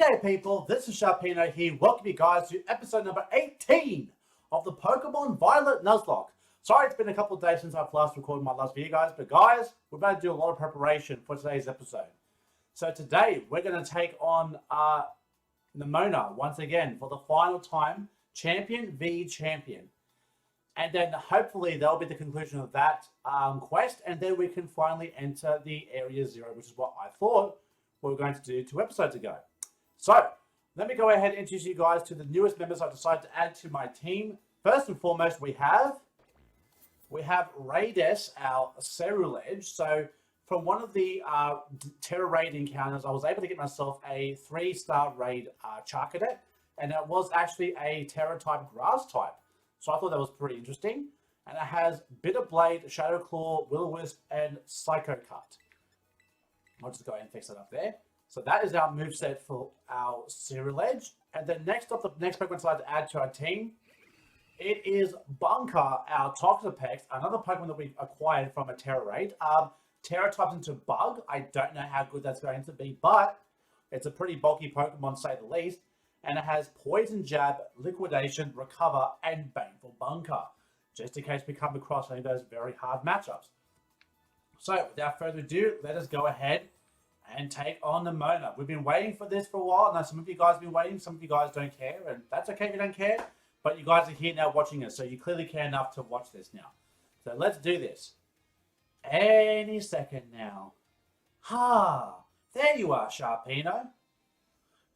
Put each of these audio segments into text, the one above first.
G'day people, this is Sharpino here. Welcome you guys to episode number 18 of the Pokémon Violet Nuzlocke. Sorry it's been a couple of days since I've last recorded my last video guys, but guys, we're about to do a lot of preparation for today's episode. So today we're going to take on Nemona once again for the final time, champion v champion. And then hopefully that'll be the conclusion of that quest, and then we can finally enter the Area 0, which is what I thought we were going to do 2 episodes ago. So, let me go ahead and introduce you guys to the newest members I've decided to add to my team. First and foremost, we have Raides, our Cerulege. So, from one of the Tera Raid encounters, I was able to get myself a 3-star raid Charcadet, and it was actually a Terra type grass type. So I thought that was pretty interesting. And it has Bitter Blade, Shadow Claw, Will-O-Wisp, and Psycho Cut. I'll just go ahead and fix that up there. So that is our moveset for our Cerulege. And then next up, the next Pokemon I decided to add to our team, it is Bunker, our Toxapex, another Pokemon that we acquired from a Tera Raid. Terra types into Bug. I don't know how good that's going to be, but it's a pretty bulky Pokemon, to say the least. And it has Poison Jab, Liquidation, Recover, and Baneful Bunker, just in case we come across any of those very hard matchups. So, without further ado, let us go ahead and take on Nemona. We've been waiting for this for a while. Now, some of you guys have been waiting, some of you guys don't care, and that's okay if you don't care, but you guys are here now watching us, so you clearly care enough to watch this now. So, let's do this. Any second now. There you are, Sharpino.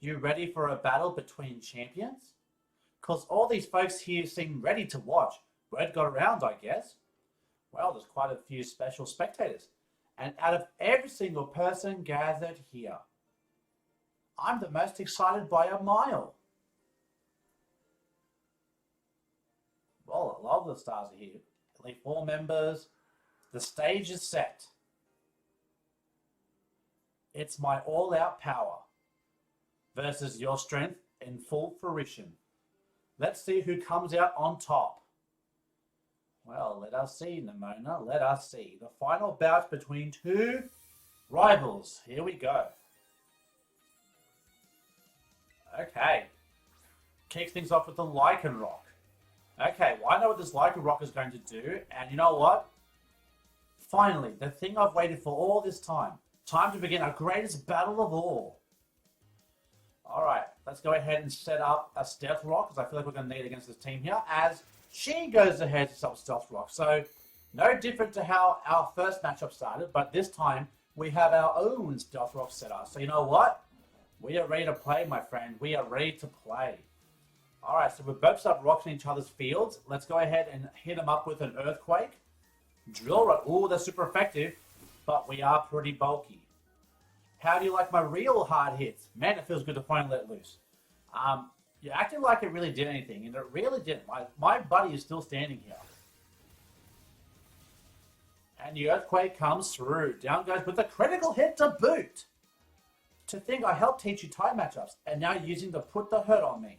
You ready for a battle between champions? Because all these folks here seem ready to watch. Word got around, I guess. Well, there's quite a few special spectators. And out of every single person gathered here, I'm the most excited by a mile. Well, a lot of the stars are here. Elite 4 members. The stage is set. It's my all-out power versus your strength in full fruition. Let's see who comes out on top. Well, let us see, Nemona. Let us see. The final bout between 2 rivals. Here we go. Okay. Kicks things off with the Lycanroc. Okay, well, I know what this Lycanroc is going to do. And you know what? Finally, the thing I've waited for all this time. Time to begin our greatest battle of all. Alright, let's go ahead and set up a Stealth Rock, because I feel like we're going to need it against this team here, as she goes ahead to set up Stealth Rock. So, no different to how our first matchup started, but this time we have our own Stealth Rock set up. So, you know what? We are ready to play, my friend. We are ready to play. Alright, so we're both start rocking each other's fields. Let's go ahead and hit them up with an Earthquake. Drill Rod. Ooh, they're super effective, but we are pretty bulky. How do you like my real hard hits? Man, it feels good to finally let loose. You acted like it really did anything, and it really didn't. My buddy is still standing here. And the Earthquake comes through. Down goes with a critical hit to boot. To think I helped teach you time matchups, and now you're using to put the hurt on me.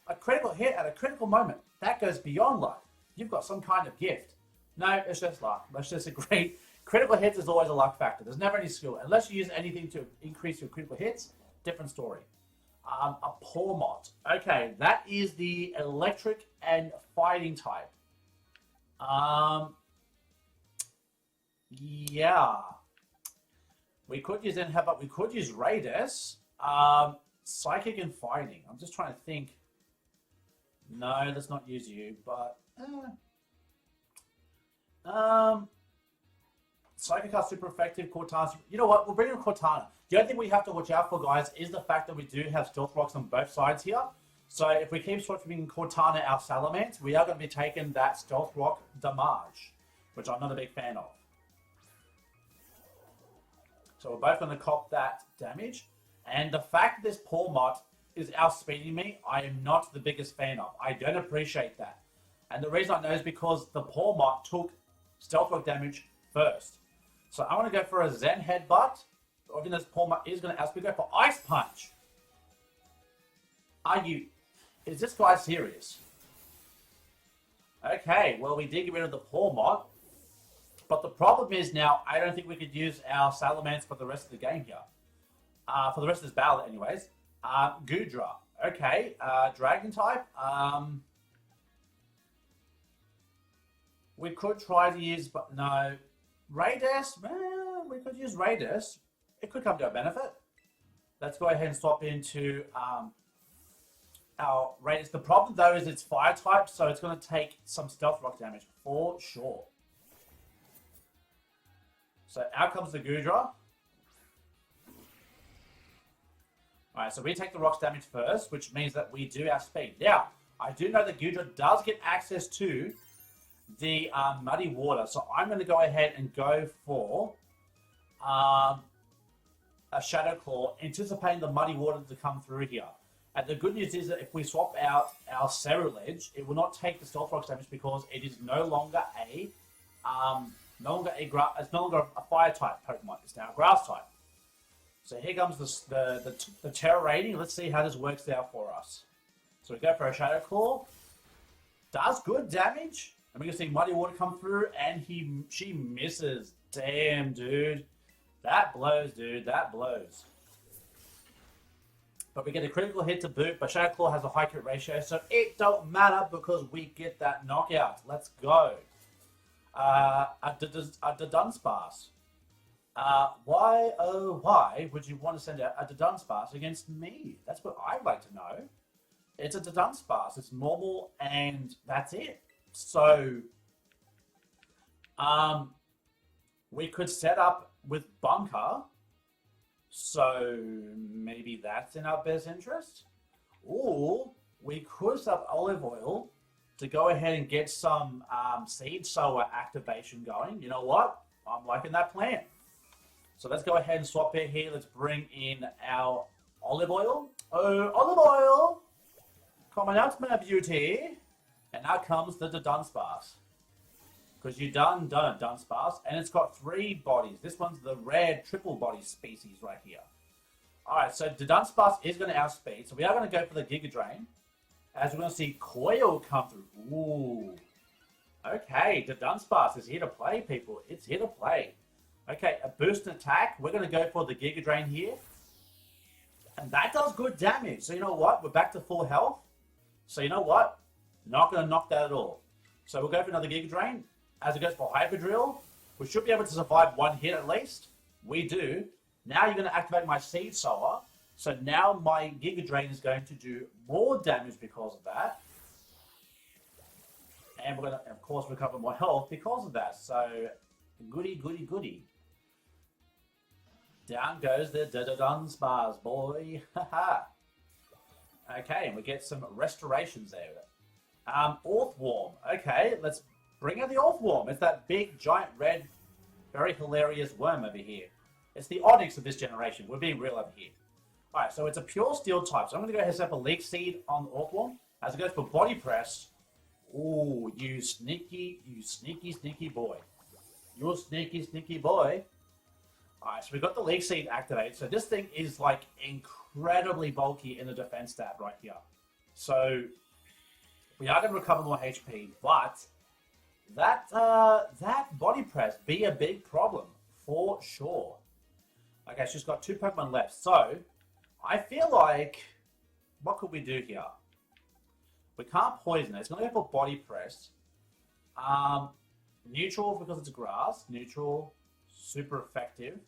A critical hit at a critical moment. That goes beyond luck. You've got some kind of gift. No, it's just luck. Let's just agree. Critical hits is always a luck factor. There's never any skill. Unless you use anything to increase your critical hits, different story. A Pawmot. Okay, that is the electric and fighting type. Yeah. We could use then, but we could use Raides. Psychic and fighting. I'm just trying to think. No, let's not use you, but Psychic are super effective. Cortana. You know what? We'll bring in Cortana. The only thing we have to watch out for, guys, is the fact that we do have Stealth Rocks on both sides here. So if we keep swapping Cortana our Salamence, we are going to be taking that Stealth Rock damage, which I'm not a big fan of. So we're both going to cop that damage. And the fact that this Pawmot is outspeeding me, I am not the biggest fan of. I don't appreciate that. And the reason I know is because the Pawmot took Stealth Rock damage first. So I want to go for a Zen Headbutt. Even though this Pawmot is going to outspeed, go for Ice Punch. Is this guy serious? Okay, well we did get rid of the Pawmot. But the problem is now, I don't think we could use our Salamence for the rest of the game here. for the rest of this battle anyways. Goodra. Okay, dragon type. We could try to use, but no. Raidus, we could use Raidus. It could come to our benefit. Let's go ahead and swap into our Raidus. The problem though is it's fire type, so it's going to take some stealth rock damage for sure. So out comes the Goodra. Alright, so we take the rocks damage first, which means that we do our speed. Now, I do know that Goodra does get access to the muddy water, so I'm going to go ahead and go for a Shadow Claw, anticipating the muddy water to come through here. And the good news is that if we swap out our Cerulege, it will not take the stealth rocks damage because it is no longer a it's no longer a fire type Pokemon. It's now a grass type. So here comes the Tera rating. Let's see how this works out for us. So we go for a Shadow Claw. Does good damage. And we can see Muddy Water come through, and she misses. Damn, dude. That blows, dude. That blows. But we get a critical hit to boot, but Shadow Claw has a high crit ratio, so it don't matter because we get that knockout. Let's go. A Dunsparce. Why, oh why, would you want to send out a Dunsparce against me? That's what I'd like to know. It's a Dunsparce. It's normal, and that's it. So, we could set up with Bunker, so maybe that's in our best interest. Or we could set up Olive Oil to go ahead and get some Seed Sower activation going. You know what? I'm liking that plan. So let's go ahead and swap it here. Let's bring in our Olive Oil. Oh, Olive Oil! Coming out, my beauty. And now comes the Dunsparce. Because you done a Dunsparce, and it's got 3 bodies. This one's the rare triple body species right here. Alright, so the Dunsparce is going to outspeed. So we are going to go for the Giga Drain. As we're going to see Coil come through. Ooh. Okay, the Dunsparce is here to play, people. It's here to play. Okay, a boost attack. We're going to go for the Giga Drain here. And that does good damage. So you know what? We're back to full health. So you know what? Not going to knock that at all. So we'll go for another Giga Drain. As it goes for Hyper Drill, we should be able to survive 1 hit at least. We do. Now you're going to activate my Seed Sower. So now my Giga Drain is going to do more damage because of that. And we're going to, of course, recover more health because of that. So, goody, goody, goody. Down goes the Dunsparce, boy. Haha. Okay, and we get some restorations there. Orthworm. Okay, let's bring out the Orthworm. It's that big, giant, red, very hilarious worm over here. It's the Onyx of this generation. We're being real over here. Alright, so it's a pure steel type. So I'm going to go ahead and set up a Leak Seed on the Orthworm. As it goes for Body Press. Ooh, you sneaky boy. You sneaky, sneaky boy. Alright, so we've got the Leak Seed activated. So this thing is like incredibly bulky in the defense stat right here. So we are going to recover more HP, but that Body Press be a big problem for sure. Okay, she's got 2 Pokemon left. So I feel like, what could we do here? We can't poison it. It's going to go for Body Press. Neutral because it's grass. Neutral, super effective.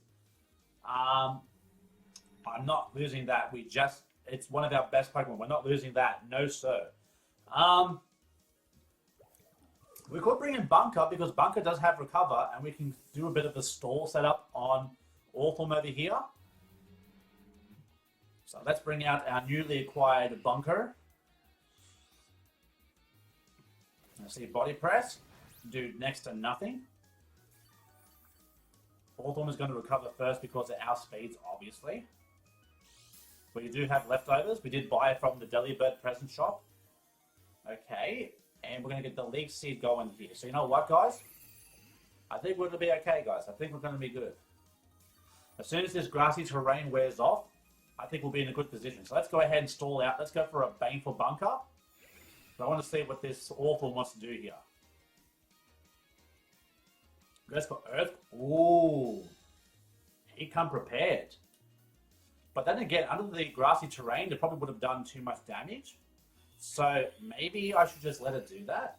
I'm not losing that. It's one of our best Pokemon. We're not losing that. No, sir. We could bring in Bunker because Bunker does have Recover, and we can do a bit of a stall setup on Orthworm over here. So let's bring out our newly acquired Bunker. Let's see, Body Press. Do next to nothing. Orthworm is going to recover first because it outspeeds, obviously. We do have leftovers. We did buy from the Delibird present shop. Okay, and we're going to get the Leak Seed going here. So you know what, guys? I think we're going to be okay, guys. I think we're going to be good. As soon as this grassy terrain wears off, I think we'll be in a good position. So let's go ahead and stall out. Let's go for a Baneful Bunker. But I want to see what this Orthworm wants to do here. Goes for Earth. Ooh. He come prepared. But then again, under the grassy terrain, it probably would have done too much damage. So maybe I should just let it do that.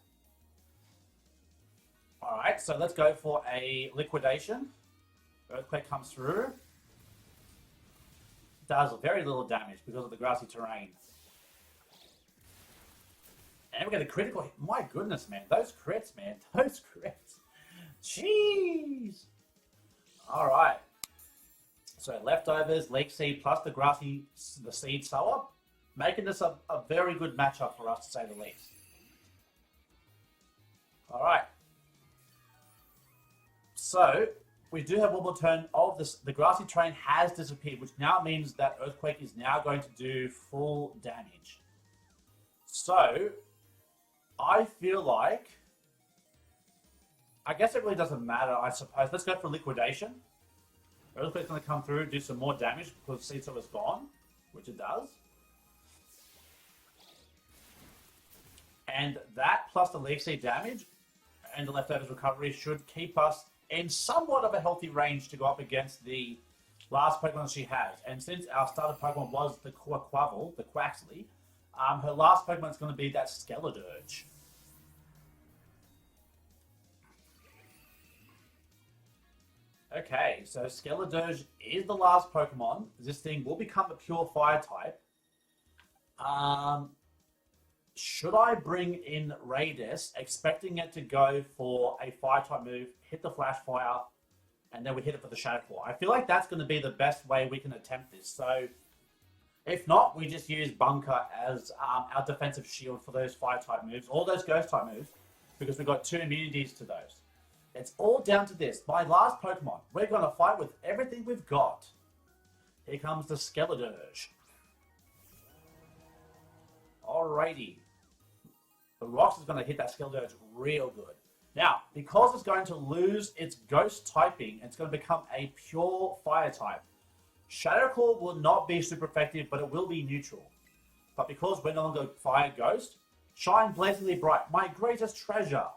Alright, so let's go for a liquidation. Earthquake comes through. Does very little damage because of the grassy terrain. And we get a critical hit. My goodness, man. Those crits, man. Those crits. Jeez. Alright. So leftovers, leek seed, plus the seed sower. Making this a very good matchup for us, to say the least. Alright. So, we do have one more turn of this. The grassy terrain has disappeared, which now means that Earthquake is now going to do full damage. So, I feel like, I guess it really doesn't matter, I suppose. Let's go for liquidation. Earthquake's going to come through, do some more damage because Seed Sower's gone, which it does. And that plus the leaf seed damage and the leftovers recovery should keep us in somewhat of a healthy range to go up against the last Pokemon she has. And since our starter Pokemon was the Quaquaval, the Quaxley, her last Pokemon is going to be that Skeledirge. Okay, so Skeledirge is the last Pokemon. This thing will become a pure Fire type. Should I bring in Raidus, expecting it to go for a Fire type move, hit the Flash Fire, and then we hit it for the Shadow Claw? I feel like that's going to be the best way we can attempt this. So, if not, we just use Bunker as our defensive shield for those Fire type moves, or those Ghost type moves, because we've got 2 immunities to those. It's all down to this. My last Pokemon, we're going to fight with everything we've got. Here comes the Skeledirge. Alrighty. The Rocks is going to hit that Skeledirge real good. Now, because it's going to lose its Ghost typing, it's going to become a pure Fire type. Shadow Claw will not be super effective, but it will be neutral. But because we're no longer Fire Ghost, shine blazingly bright, my greatest treasure.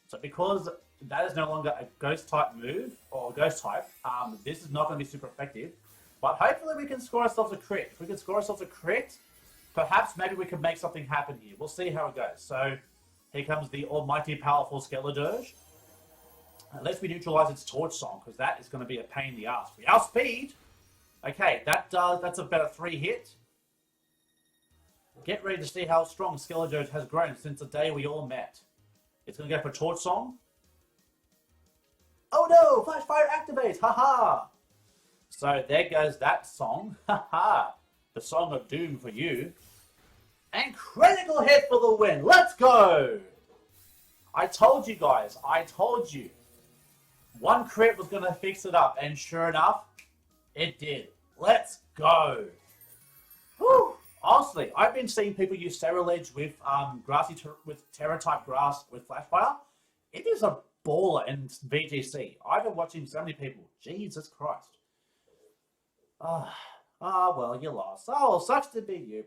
So because that is no longer a Ghost type move, or Ghost type, this is not going to be super effective. But hopefully we can score ourselves a crit. If we can score ourselves a crit, perhaps maybe we can make something happen here. We'll see how it goes. So here comes the almighty powerful Skeledirge. Unless we neutralize its Torch Song, because that is going to be a pain in the ass. We outspeed. Okay, that's about a 3 hit. Get ready to see how strong Skeledirge has grown since the day we all met. It's going to go for Torch Song. Oh no! Flash Fire activates! Haha! So there goes that song. Haha! The Song of Doom for you. And critical hit for the win. Let's go! I told you guys. I told you. One crit was going to fix it up. And sure enough, it did. Let's go! Whew! Honestly, I've been seeing people use Ceruledge with with Terra type grass with Flash Fire. It is a baller in VGC. I've been watching so many people. Jesus Christ. Well, you lost. Oh, sucks to be you.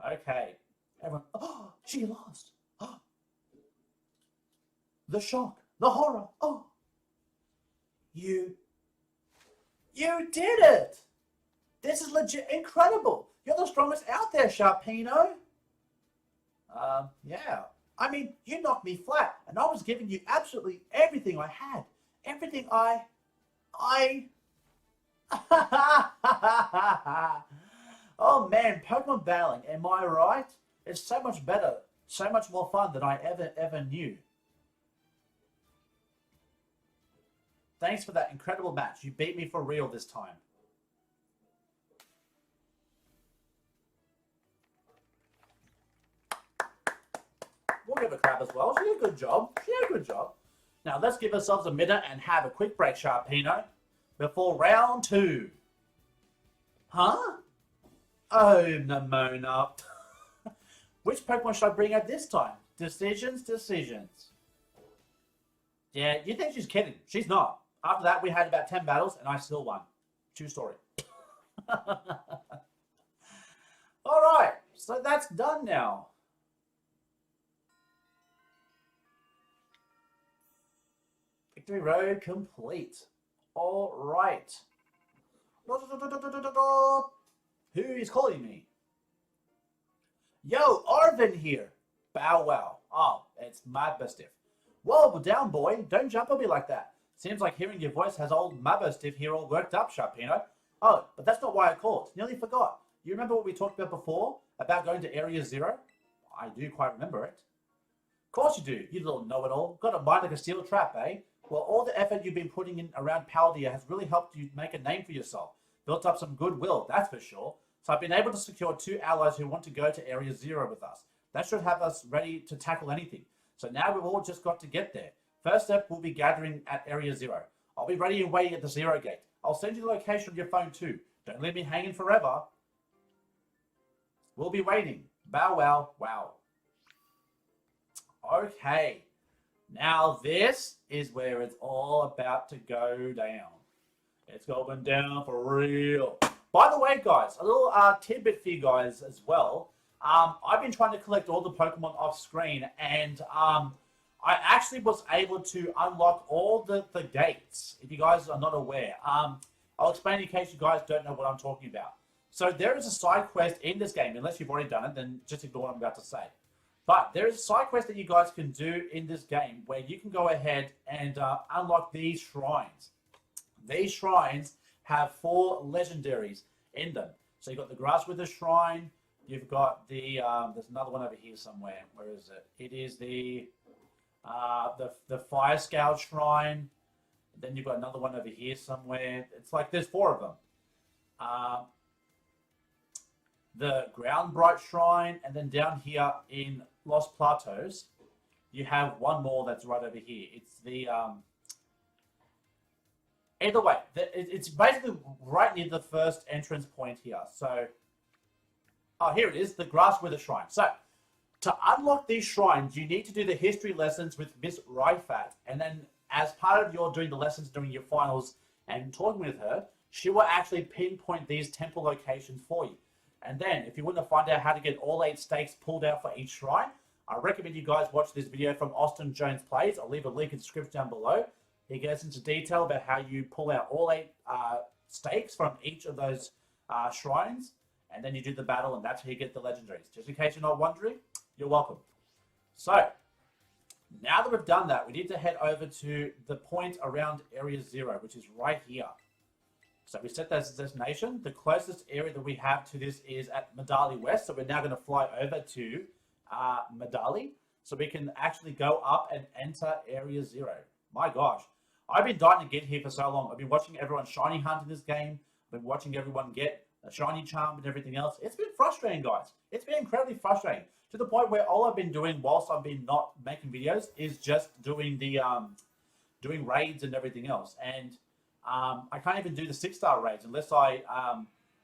Okay. Everyone. Oh, she lost. Oh. The shock. The horror. Oh. You did it. This is legit incredible. You're the strongest out there, Sharpino. Yeah. I mean, you knocked me flat, and I was giving you absolutely everything I had. Everything I... Oh man, Pokemon battling, am I right? It's so much better, so much more fun than I ever knew. Thanks for that incredible match. You beat me for real this time. We'll give a clap as well. She did a good job. She did a good job. Now let's give ourselves a minute and have a quick break, Sharpino, before round 2. Huh? Oh, Nemona. Which Pokemon should I bring out this time? Decisions. Yeah, you think she's kidding. She's not. After that, we had about 10 battles, and I still won. True story. Alright, so that's done now. Victory Road complete. All right. Who is calling me? Yo, Arvin here. Bow wow. Oh, it's Mabberstiff. Whoa, down boy. Don't jump on me like that. Seems like hearing your voice has old Mabberstiff here all worked up, Sharpino. Oh, but that's not why I called. Nearly forgot. You remember what we talked about before? About going to Area 0? I do quite remember it. Of course you do, you little know-it-all. Got a mind like a steel trap, eh? Well, all the effort you've been putting in around Paldea has really helped you make a name for yourself. Built up some goodwill, that's for sure. So I've been able to secure 2 allies who want to go to Area 0 with us. That should have us ready to tackle anything. So now we've all just got to get there. First step, we'll be gathering at Area 0. I'll be ready and waiting at the 0 gate. I'll send you the location on your phone too. Don't leave me hanging forever. We'll be waiting. Bow wow, wow. Okay. Now this is where it's all about to go down. It's going down for real. By the way, guys, a little tidbit for you guys as well. I've been trying to collect all the Pokemon off screen, and I actually was able to unlock all the gates, if you guys are not aware. I'll explain in case you guys don't know what I'm talking about. So there is a side quest in this game. Unless you've already done it, then just ignore what I'm about to say. But there is a side quest that you guys can do in this game where you can go ahead and unlock these shrines. These shrines have 4 legendaries in them. So you've got the Grass Wither Shrine. You've got the, there's another one over here somewhere. Where is it? It is the Fire Scout Shrine. Then you've got another one over here somewhere. It's like there's 4 of them. The Ground Bright Shrine, and then down here in Lost Plateaus, you have one more that's right over here. It's the, either way, it's basically right near the first entrance point here. So, oh, here it is, the Grass Wither Shrine. So, to unlock these shrines, you need to do the history lessons with Miss Rifat, and then as part of your doing the lessons, doing your finals, and talking with her, she will actually pinpoint these temple locations for you. And then, if you want to find out how to get all 8 stakes pulled out for each shrine, I recommend you guys watch this video from Austin Jones Plays. I'll leave a link in the description down below. He goes into detail about how you pull out all 8 stakes from each of those shrines, and then you do the battle, and that's how you get the legendaries. Just in case you're not wondering, you're welcome. So, now that we've done that, we need to head over to the point around Area 0, which is right here. So we set that as a destination. The closest area that we have to this is at Medali West. So we're now going to fly over to Medali, so we can actually go up and enter Area 0. My gosh, I've been dying to get here for so long. I've been watching everyone shiny hunt in this game. I've been watching everyone get a shiny charm and everything else. It's been frustrating, guys. It's been incredibly frustrating to the point where all I've been doing whilst I've been not making videos is just doing the doing raids and everything else. And I can't even do the 6-star raids unless I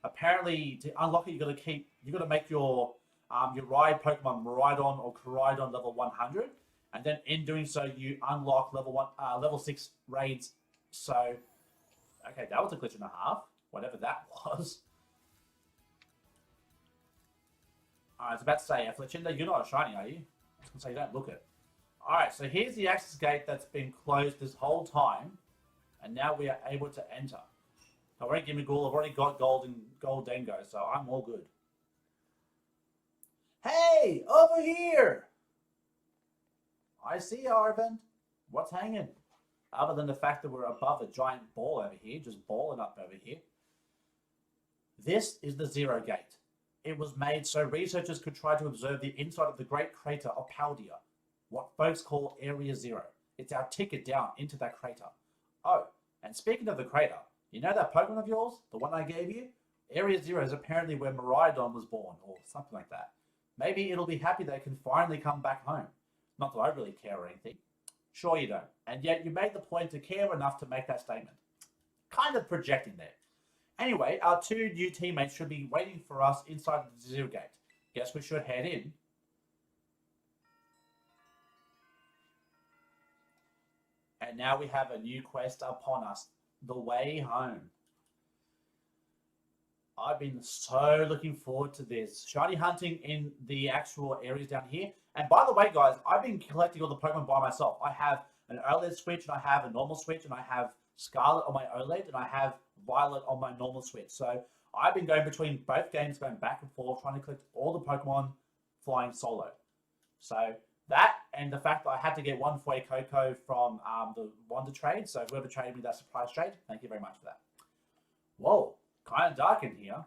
apparently to unlock it. You got to make your ride Pokemon Miraidon or Koraidon level 100, and then in doing so you unlock level 6 raids. So okay, that was a glitch and a half, whatever that was. I was about to say, Fletchinder, you're not a shiny, are you? I was going to say, you don't look it. Alright, so here's the access gate that's been closed this whole time. And now we are able to enter. I've already given me Ghoul, I've already got Gold Dengo, so I'm all good. Hey, over here! I see you, Arvind. What's hanging? Other than the fact that we're above a giant ball over here, just balling up over here. This is the 0 gate. It was made so researchers could try to observe the inside of the great crater of Paldea, what folks call Area 0. It's our ticket down into that crater. Oh, and speaking of the crater, you know that Pokemon of yours, the one I gave you? Area 0 is apparently where Miraidon was born, or something like that. Maybe it'll be happy that it can finally come back home. Not that I really care or anything. Sure you don't. And yet you made the point to care enough to make that statement. Kind of projecting there. Anyway, our 2 new teammates should be waiting for us inside the 0 gate. Guess we should head in. And now we have a new quest upon us. The way home. I've been so looking forward to this. Shiny hunting in the actual areas down here. And by the way, guys, I've been collecting all the Pokemon by myself. I have an OLED Switch, and I have a normal Switch, and I have Scarlet on my OLED, and I have Violet on my normal Switch. So I've been going between both games, going back and forth, trying to collect all the Pokemon flying solo. So that, and the fact that I had to get one for a Coco from the Wonder Trade. So whoever traded me that surprise trade, thank you very much for that. Whoa, kind of dark in here.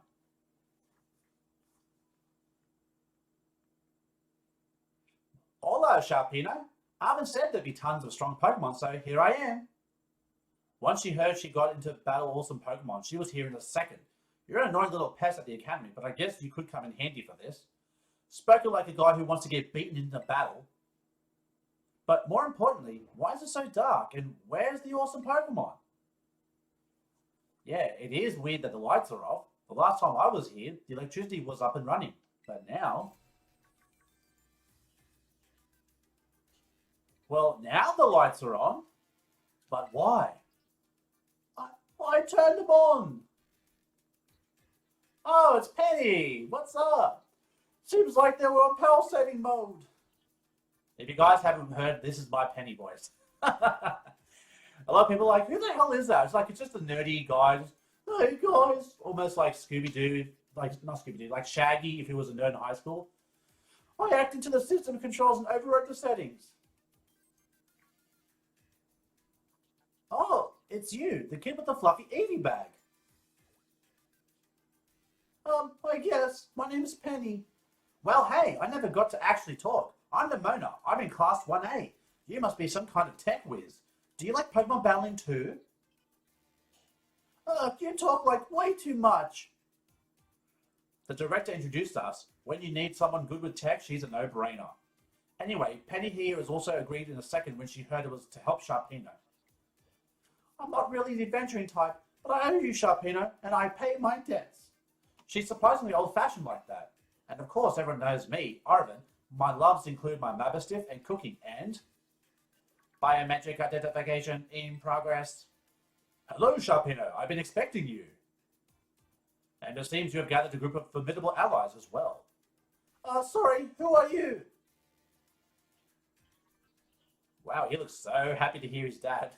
Hola, Sharpino. Arvin said there'd be tons of strong Pokemon, so here I am. Once she heard she got into battle awesome Pokemon, she was here in a second. You're an annoying little pest at the academy, but I guess you could come in handy for this. Spoken like a guy who wants to get beaten in a battle. But more importantly, why is it so dark, and where's the awesome Pokemon? Yeah, it is weird that the lights are off. The last time I was here, the electricity was up and running, but now... Well, now the lights are on, but why? I turned them on. Oh, it's Penny. What's up? Seems like they were on power saving mode. If you guys haven't heard, this is my Penny voice. A lot of people are like, who the hell is that? It's like, it's just a nerdy guy. Just, hey guys. Almost like Scooby-Doo. Like, not Scooby-Doo, like Shaggy if he was a nerd in high school. I hacked into the system controls and overrode the settings. Oh, it's you, the kid with the fluffy Eevee bag. I guess. My name's Penny. Well, hey, I never got to actually talk. I'm Nemona. I'm in Class 1A. You must be some kind of tech whiz. Do you like Pokemon battling too? You talk like way too much. The director introduced us. When you need someone good with tech, she's a no-brainer. Anyway, Penny here has also agreed in a second when she heard it was to help Sharpino. I'm not really the adventuring type, but I owe you, Sharpino, and I pay my debts. She's surprisingly old-fashioned like that. And of course, everyone knows me, Arvin. My loves include my Mabastiff and cooking, and... biometric identification in progress. Hello, Sharpino. I've been expecting you. And it seems you have gathered a group of formidable allies as well. Sorry, who are you? Wow, he looks so happy to hear his dad.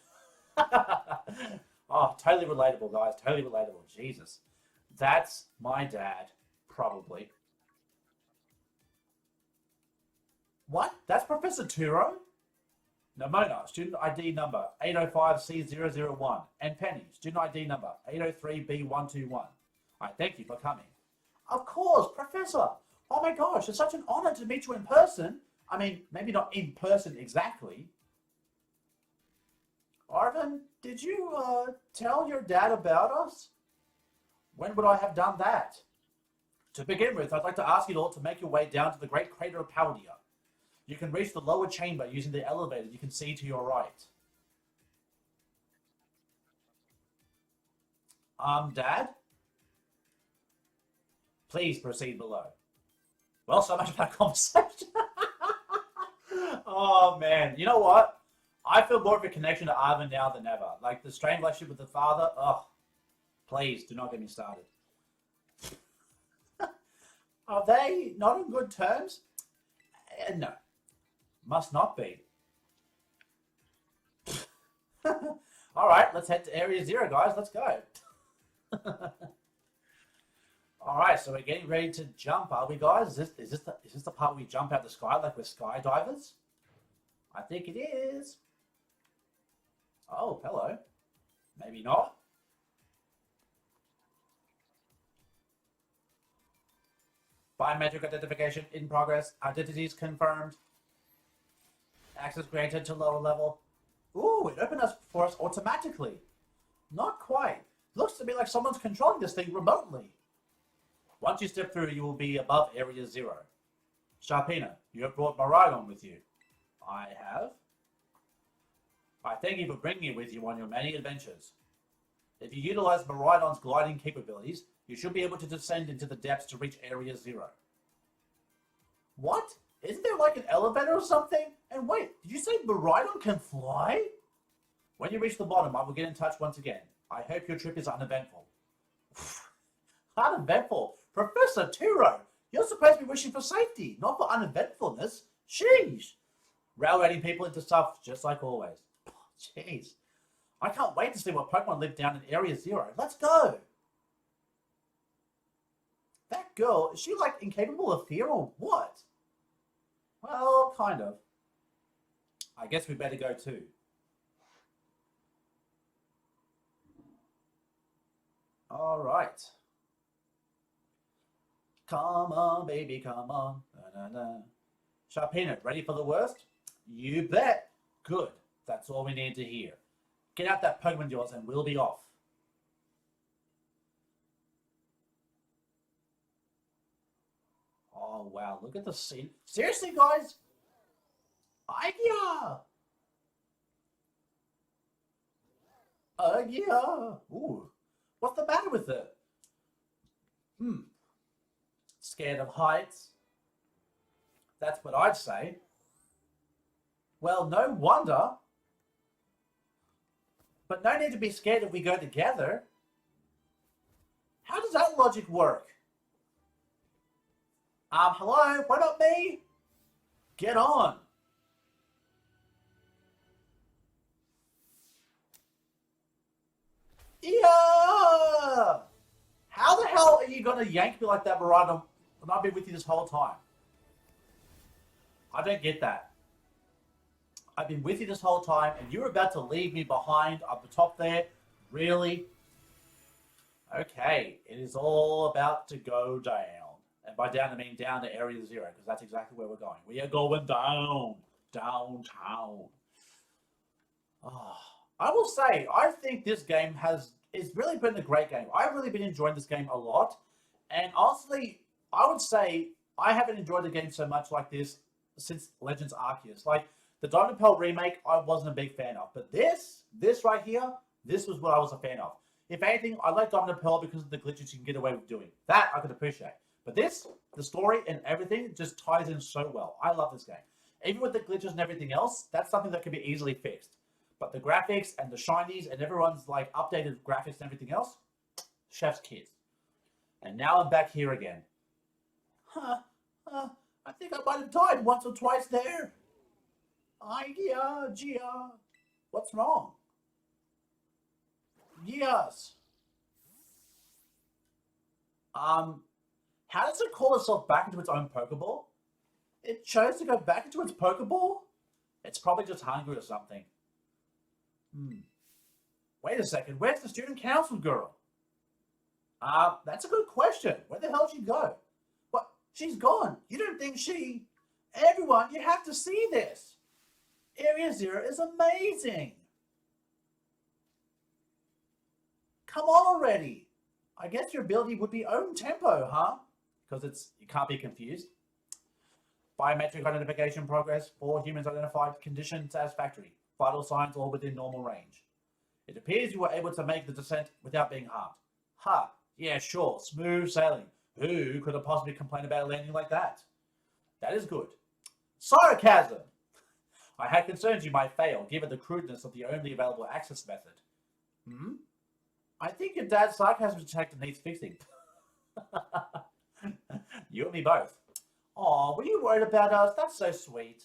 Oh, totally relatable, guys. Totally relatable. Jesus. That's my dad, probably. What? That's Professor Turo? Nemona, student ID number 805C001. And Penny, student ID number 803B121. I thank you for coming. Of course, Professor. Oh my gosh, it's such an honor to meet you in person. I mean, maybe not in person exactly. Arvin, did you tell your dad about us? When would I have done that? To begin with, I'd like to ask you all to make your way down to the Great Crater of Paldea. You can reach the lower chamber using the elevator you can see to your right. Dad? Please proceed below. Well, so much about conversation. Oh, man. You know what? I feel more of a connection to Arvin now than ever. Like, the strained relationship with the father, please, do not get me started. Are they not on good terms? No. Must not be. All right, let's head to Area 0, guys. Let's go. All right, so we're getting ready to jump, are we, guys? Is this the part where we jump out the sky like we're skydivers? I think it is. Oh, hello. Maybe not. Biometric identification in progress. Identities confirmed. Access granted to lower level. Ooh, it opened us for us automatically. Not quite. Looks to me like someone's controlling this thing remotely. Once you step through, you will be above Area 0. Sharpino, you have brought Miraidon with you. I have. I thank you for bringing it with you on your many adventures. If you utilize Miraidon's gliding capabilities, you should be able to descend into the depths to reach Area 0. What? Isn't there like an elevator or something? And wait, did you say Miraidon can fly? When you reach the bottom, I will get in touch once again. I hope your trip is uneventful. Uneventful? Professor Turo, you're supposed to be wishing for safety, not for uneventfulness. Sheesh. Railroading people into stuff just like always. Jeez. I can't wait to see what Pokemon live down in Area Zero. Let's go! That girl, is she like incapable of fear or what? Well, kind of. I guess we better go too. Alright. Come on, baby, come on. Na, na, na. Sharpino, ready for the worst? You bet. Good. That's all we need to hear. Get out that Pokemon yours and we'll be off. Oh, wow. Look at the scene. Seriously, guys? Yeah. Yeah. Ooh. What's the matter with it? Scared of heights? That's what I'd say. Well, no wonder. But no need to be scared if we go together. How does that logic work? Hello? What about me? Get on. Yeah! How the hell are you gonna yank me like that, Miranda, when I've been with you this whole time? I don't get that. I've been with you this whole time, and you're about to leave me behind up the top there? Really? Okay, it is all about to go down. And by down, I mean down to Area Zero, because that's exactly where we're going. We are going down. Downtown. Oh, I will say, I think this game it's really been a great game. I've really been enjoying this game a lot. And honestly, I would say I haven't enjoyed a game so much like this since Legends Arceus. Like, the Diamond and Pearl remake, I wasn't a big fan of. But this right here, this was what I was a fan of. If anything, I like Diamond and Pearl because of the glitches you can get away with doing. That I could appreciate. But this, the story and everything, just ties in so well. I love this game. Even with the glitches and everything else, that's something that can be easily fixed. But the graphics and the shinies and everyone's like updated graphics and everything else, chef's kiss. And now I'm back here again. I think I might have died once or twice there. Gia. What's wrong? Yes. How does it call itself back into its own Pokeball? It chose to go back into its Pokeball? It's probably just hungry or something. Wait a second, where's the student council girl? That's a good question. Where the hell did she go? What? She's gone. You don't think she... Everyone, you have to see this. Area Zero is amazing. Come on already. I guess your ability would be own tempo, huh? Because you can't be confused. Biometric identification progress. 4 humans identified. Condition satisfactory. Vital signs all within normal range. It appears you were able to make the descent without being harmed. Ha! Yeah, sure. Smooth sailing. Who could have possibly complained about a landing like that? That is good. Sarcasm! I had concerns you might fail, given the crudeness of the only available access method. I think your dad's sarcasm detector needs fixing. You and me both. Aw, were you worried about us? That's so sweet.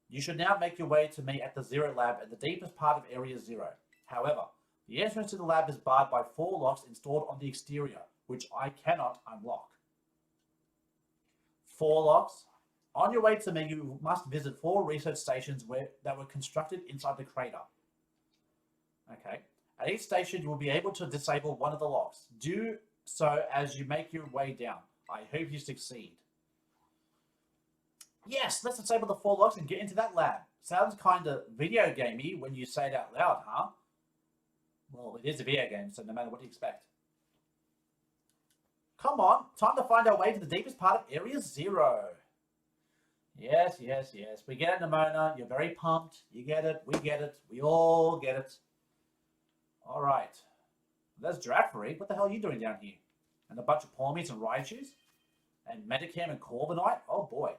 You should now make your way to me at the Zero Lab at the deepest part of Area Zero. However, the entrance to the lab is barred by 4 locks installed on the exterior, which I cannot unlock. 4 locks? On your way to me, you must visit 4 research stations that were constructed inside the crater. Okay. At each station, you will be able to disable one of the locks. Do so as you make your way down. I hope you succeed. Yes, let's disable the 4 locks and get into that lab. Sounds kind of video gamey when you say it out loud, huh? Well, it is a video game, so no matter what you expect. Come on, time to find our way to the deepest part of Area Zero. Yes. We get it, Nemona. You're very pumped. You get it. We get it. We all get it. All right. There's Giraffary. What the hell are you doing down here? And a bunch of Pawmies and Raichus? And Medicam and Corviknight? Oh, boy.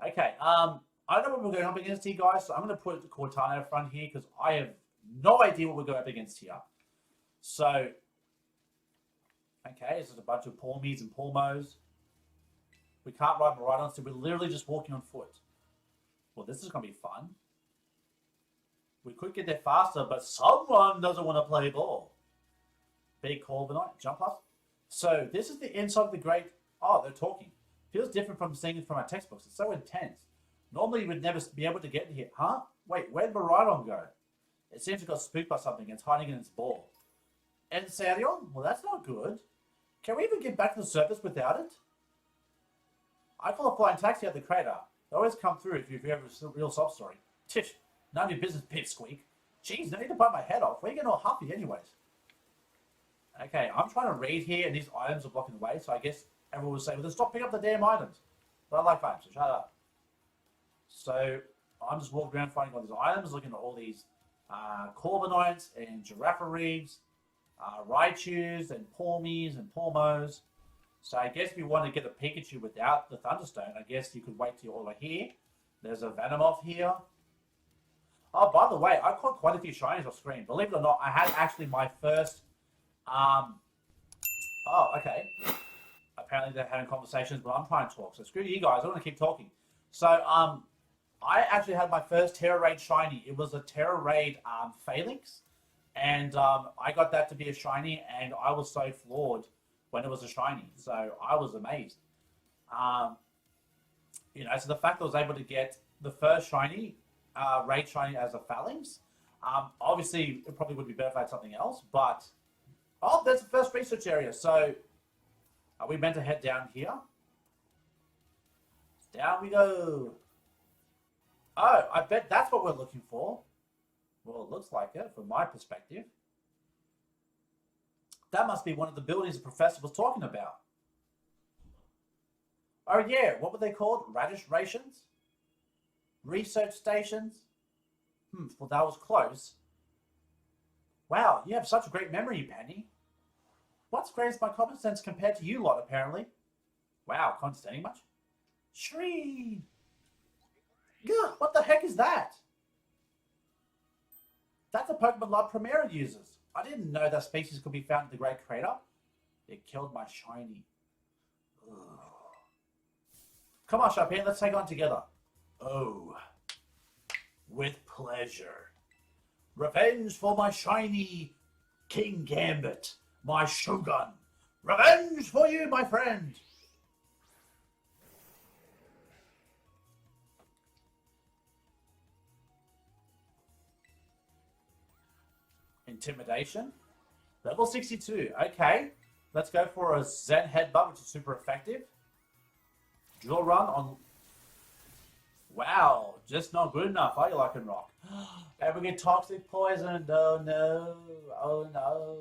Okay, I don't know what we're going up against here, guys, so I'm going to put Cortana up front here because I have no idea what we're going up against here. So, okay, this is a bunch of Pawmies and Pawmos. We can't ride Miraidons, so we're literally just walking on foot. Well, this is going to be fun. We could get there faster, but someone doesn't want to play ball. Big Corviknight, jump us. So this is the inside of the great... Oh, they're talking. Feels different from seeing it from our textbooks. It's so intense. Normally you would never be able to get in here. Huh? Wait, where'd Miraidon go? It seems it got spooked by something and it's hiding in its ball. And SAVIOUR? Well, that's not good. Can we even get back to the surface without it? I call a flying taxi at the crater. They always come through if you've ever a real sob story. Tish, none of your business, Pipsqueak. Jeez, I need to bite my head off. Where are you getting all huffy anyways? Okay, I'm trying to read here and these items are blocking the way, so I guess everyone will say, well, then stop picking up the damn items. But I like items, so shut up. So I'm just walking around finding all these items, looking at all these Corviknights and Giraffarids, Raichus and Pawmies and Pawmos. So I guess if you want to get a Pikachu without the Thunderstone, I guess you could wait till you're all here. There's a Venomoth here. Oh, by the way, I caught quite a few shinies off screen. Believe it or not, I had actually my first... Oh, okay. Apparently they're having conversations, but I'm trying to talk. So screw you guys. I want to keep talking. So, I actually had my first Tera Raid shiny. It was a Tera Raid Phalanx. And I got that to be a shiny, and I was so floored when it was a shiny. So I was amazed. You know, so the fact that I was able to get the first shiny, Raid shiny as a Phalanx, obviously it probably would be better if I had something else, but... Oh, there's the first research area. So, are we meant to head down here? Down we go. Oh, I bet that's what we're looking for. Well, it looks like it from my perspective. That must be one of the buildings the professor was talking about. Oh yeah, what were they called? Radish rations? Research stations? Well, that was close. Wow, you have such a great memory, Penny. What's great is my common sense compared to you lot, apparently. Wow, condescending much? Shree! Gah, what the heck is that? That's a Pokemon Lab Primera uses. I didn't know that species could be found in the Great Crater. It killed my shiny. Ugh. Come on, Sharpino, let's take on together. Oh, with pleasure. Revenge for my shiny King Gambit, my Shogun. Revenge for you, my friend. Intimidation. Level 62. Okay. Let's go for a Zen Headbutt, which is super effective. Drill Run on... Wow. Just not good enough, are you, Like and Rock? And we get Toxic Poisoned. Oh no. Oh no.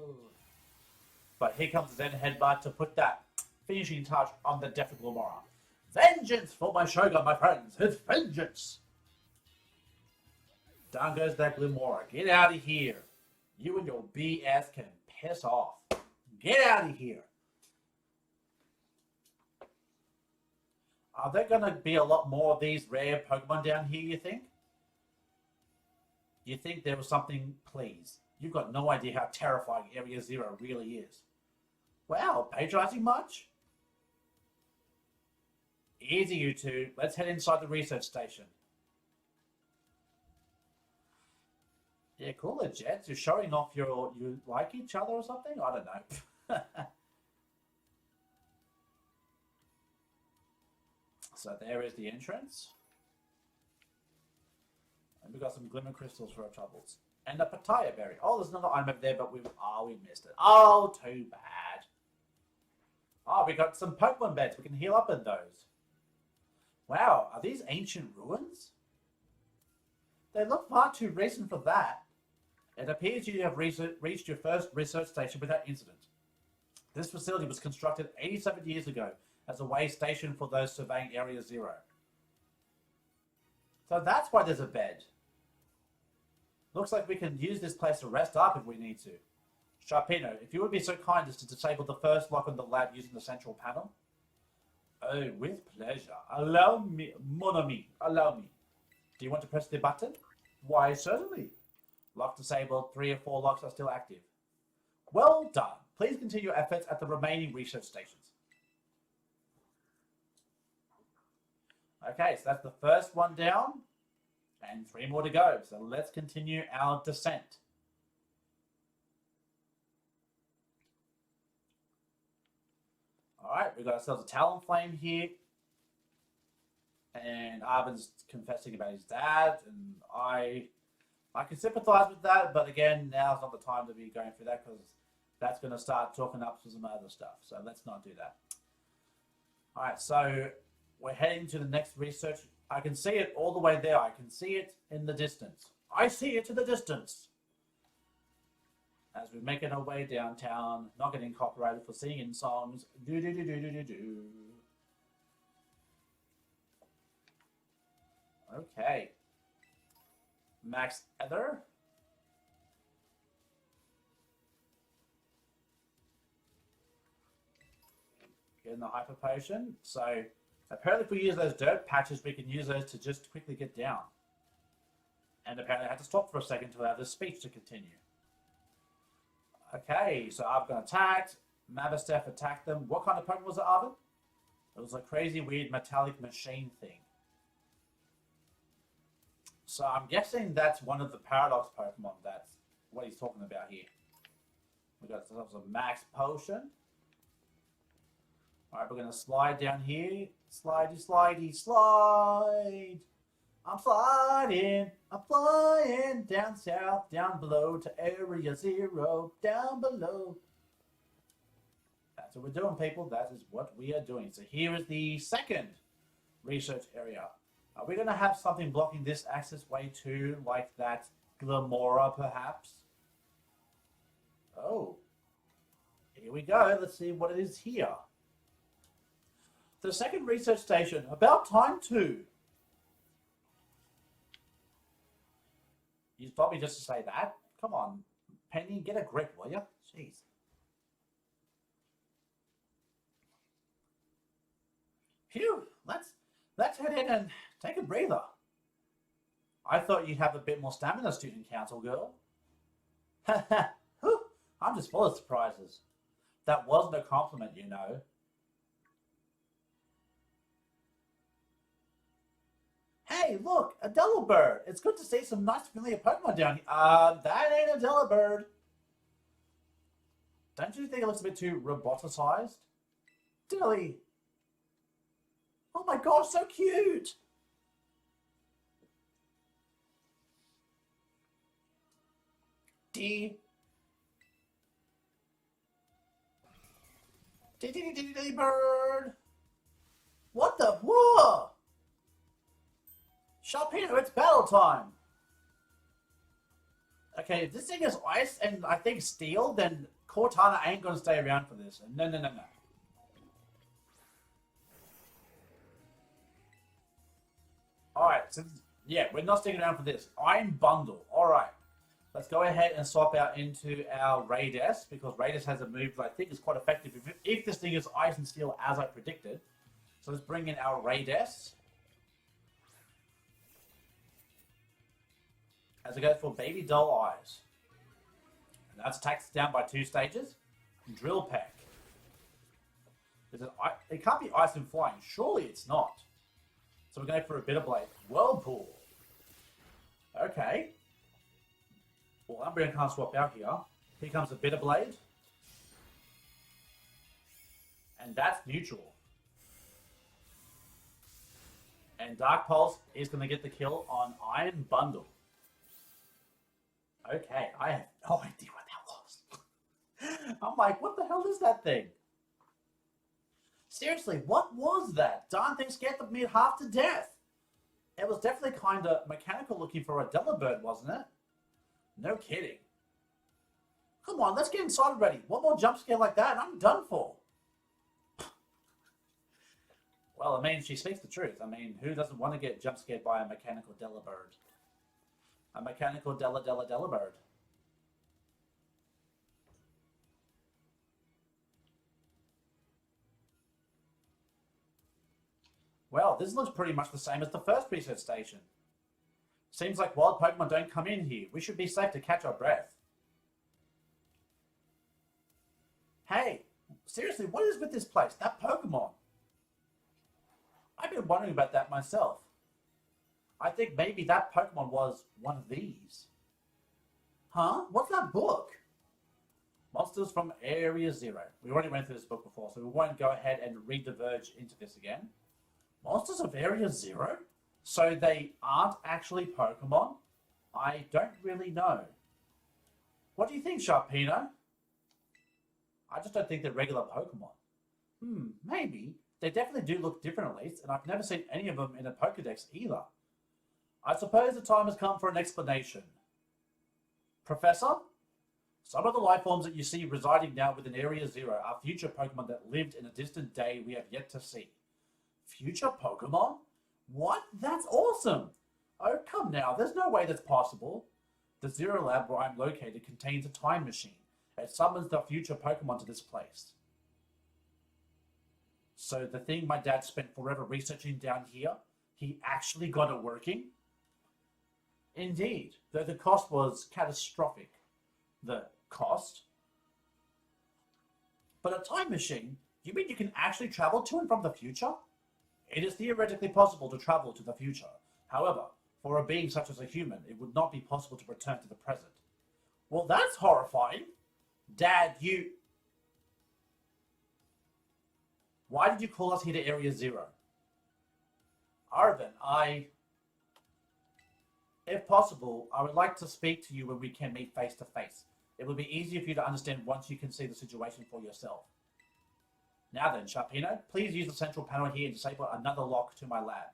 But here comes the Zen Headbutt to put that finishing touch on the Death Glamora. Vengeance for my Shogun, my friends. It's vengeance. Down goes that Glamora. Get out of here. You and your BS can piss off. Get out of here. Are there going to be a lot more of these rare Pokemon down here, you think? You think there was something? Please. You've got no idea how terrifying Area Zero really is. Wow, patronizing much? Easy, you two. Let's head inside the research station. Yeah, cool, Jets. You're showing off you like each other or something? I don't know. So there is the entrance. And we've got some Glimmer Crystals for our troubles. And a Papaya Berry. Oh, there's another item over there, but we missed it. Oh, too bad. Oh, we got some Pokemon beds. We can heal up in those. Wow, are these ancient ruins? They look far too recent for that. It appears you have reached your first research station without incident. This facility was constructed 87 years ago as a way station for those surveying Area Zero. So that's why there's a bed. Looks like we can use this place to rest up if we need to. Sharpino, if you would be so kind as to disable the first lock on the lab using the central panel. Oh, with pleasure. Allow me, mon ami, allow me. Do you want to press the button? Why, certainly. Lock disabled, 3 or 4 locks are still active. Well done. Please continue your efforts at the remaining research stations. Okay, so that's the first one down. And 3 more to go. So let's continue our descent. Alright, we've got ourselves a Talonflame here. And Arvin's confessing about his dad, and I can sympathize with that, but again, now's not the time to be going through that because that's going to start talking up to some other stuff. So let's not do that. Alright, so we're heading to the next research. I can see it all the way there. I can see it in the distance. I see it in the distance. As we're making our way downtown, not getting copyrighted for singing songs. Do do do do do do do. Okay. Max Ether. Getting the Hyper Potion. So apparently if we use those dirt patches, we can use those to just quickly get down. And apparently I had to stop for a second to allow the speech to continue. Okay, so Arvin attacked. Mabastef attacked them. What kind of Pokemon was it, Arvin? It was a crazy, weird, metallic machine thing. So I'm guessing that's one of the Paradox Pokemon. That's what he's talking about here. We got ourselves a Max Potion. Alright, we're going to slide down here. Slidey, slidey, slide. I'm sliding. I'm flying down south, down below to Area 0, down below. That's what we're doing, people. That is what we are doing. So here is the second research area. Are we going to have something blocking this access way too, like that Glamora, perhaps? Oh. Here we go. Let's see what it is here. The second research station. About time too. You told me just to say that? Come on, Penny, get a grip, will you? Jeez. Phew, let's head in and take a breather. I thought you'd have a bit more stamina, student council girl. Haha, I'm just full of surprises. That wasn't a compliment, you know. Hey, look, a Delibird. It's good to see some nice familiar Pokemon down here. That ain't a Delibird. Don't you think it looks a bit too roboticized? Dilly. Oh my gosh, so cute. Delibird. What the? Whoa! Sharpino, it's battle time! Okay, if this thing is ice and I think steel, then Cortana ain't gonna stay around for this. No, no, no, no. Alright, so yeah, we're not sticking around for this. Iron Bundle. Alright. Let's go ahead and swap out into our Raidess, because Raidess has a move that I think is quite effective if this thing is ice and steel as I predicted. So let's bring in our Raidess. As it goes for Baby Doll Eyes. And that's attacked down by 2 stages. Drill Peck. It can't be ice and flying. Surely it's not. So we're going for a Bitter Blade. Whirlpool. Okay. Well, Umbreon can't swap out here. Here comes a Bitter Blade. And that's neutral. And Dark Pulse is going to get the kill on Iron Bundle. Okay, I have no idea what that was. I'm like, what the hell is that thing? Seriously, what was that? Darn thing scared me half to death. It was definitely kind of mechanical looking for a Delibird, wasn't it? No kidding. Come on, let's get inside already. One more jump scare like that and I'm done for. Well, I mean, she speaks the truth. I mean, who doesn't want to get jump scared by a mechanical Delibird? A mechanical Delibird. Well, this looks pretty much the same as the first research station. Seems like wild Pokemon don't come in here. We should be safe to catch our breath. Hey, seriously, what is with this place? That Pokemon? I've been wondering about that myself. I think maybe that Pokemon was one of these. Huh? What's that book? Monsters from Area Zero. We already went through this book before, so we won't go ahead and re-diverge into this again. Monsters of Area Zero? So they aren't actually Pokemon? I don't really know. What do you think, Sharpino? I just don't think they're regular Pokemon. Maybe. They definitely do look different at least, and I've never seen any of them in a Pokedex either. I suppose the time has come for an explanation. Professor? Some of the life forms that you see residing now within Area Zero are future Pokemon that lived in a distant day we have yet to see. Future Pokemon? What? That's awesome! Oh, come now, there's no way that's possible. The Zero Lab where I'm located contains a time machine. It summons the future Pokemon to this place. So the thing my dad spent forever researching down here, he actually got it working? Indeed, though the cost was catastrophic. The cost? But a time machine? You mean you can actually travel to and from the future? It is theoretically possible to travel to the future. However, for a being such as a human, it would not be possible to return to the present. Well, that's horrifying. Dad, you... Why did you call us here to Area Zero? Arvin, If possible, I would like to speak to you when we can meet face to face. It would be easier for you to understand once you can see the situation for yourself. Now then, Sharpino, please use the central panel here and disable another lock to my lab.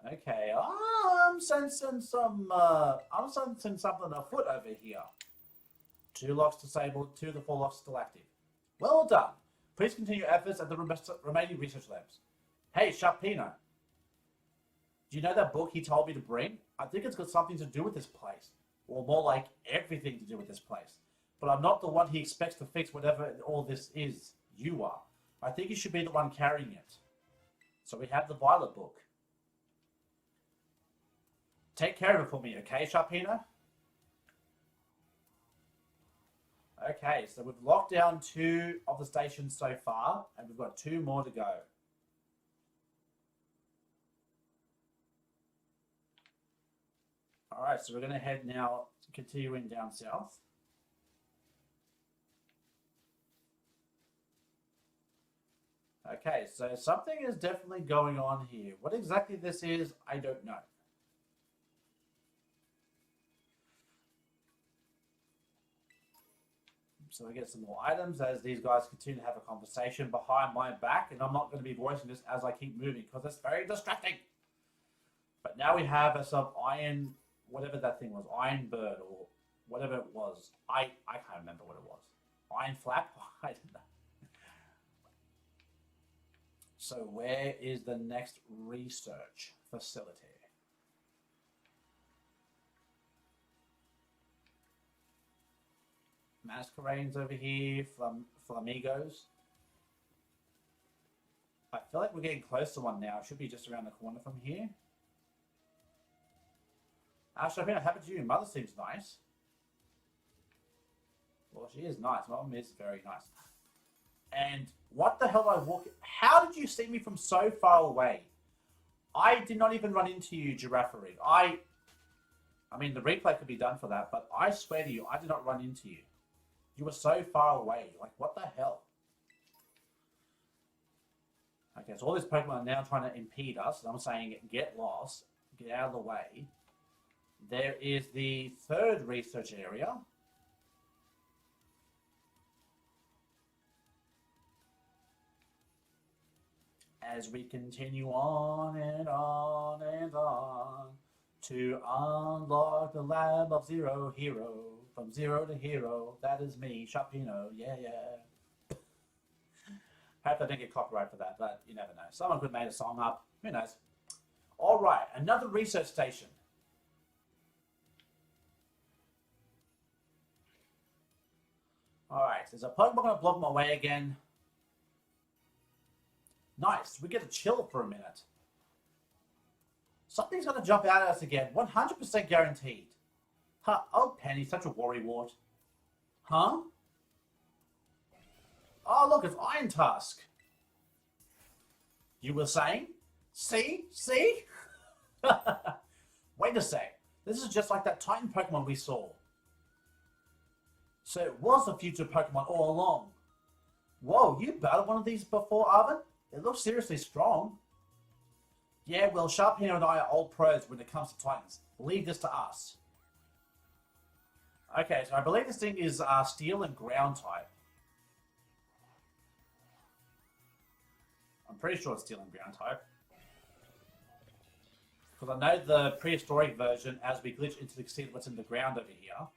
Okay, I'm sensing something afoot over here. 2 locks disabled, 2 of the 4 locks still active. Well done. Please continue efforts at the remaining research labs. Hey, Sharpino. Do you know that book he told me to bring? I think it's got something to do with this place. Or more like everything to do with this place. But I'm not the one he expects to fix whatever all this is. You are. I think you should be the one carrying it. So we have the Violet book. Take care of it for me, okay, Sharpino? Okay, so we've locked down 2 of the stations so far, and we've got 2 more to go. Alright, so we're going to head now, continuing down south. Okay, so something is definitely going on here. What exactly this is, I don't know. So we get some more items as these guys continue to have a conversation behind my back, and I'm not going to be voicing this as I keep moving because it's very distracting. But now we have ourselves Iron, whatever that thing was, Iron Bird or whatever it was. I can't remember what it was. Iron Flap? I don't know. So where is the next research facility? Masquerades over here, Flamigos. I feel like we're getting close to one now. It should be just around the corner from here. Actually, how about you? Mother seems nice. Well, she is nice. Mom is very nice. And what the hell did I walk... How did you see me from so far away? I did not even run into you, Giraffery. I mean, the replay could be done for that, but I swear to you, I did not run into you. You were so far away. Like, what the hell? Okay, so all these Pokemon are now trying to impede us. And I'm saying, get lost. Get out of the way. There is the 3rd research area. As we continue on and on and on to unlock the lab of Zero Hero. From zero to hero, that is me, Sharpino, yeah. Hope I didn't get copyright for that, but you never know. Someone could have made a song up, who knows. Alright, another research station. Alright, there's a Pokemon going to block my way again. Nice, we get to chill for a minute. Something's going to jump out at us again, 100% guaranteed. Huh, oh Penny, such a worrywart. Huh? Oh look, it's Iron Tusk. You were saying? See? Wait a sec. This is just like that Titan Pokemon we saw. So it was a future Pokemon all along. Whoa, you battled one of these before, Arvin? It looks seriously strong. Yeah, well, Sharpino and I are old pros when it comes to Titans. Leave this to us. Okay, so I believe this thing is Steel and Ground type. I'm pretty sure it's Steel and Ground type. Because I know the prehistoric version, as we glitch into see what's in the ground over here.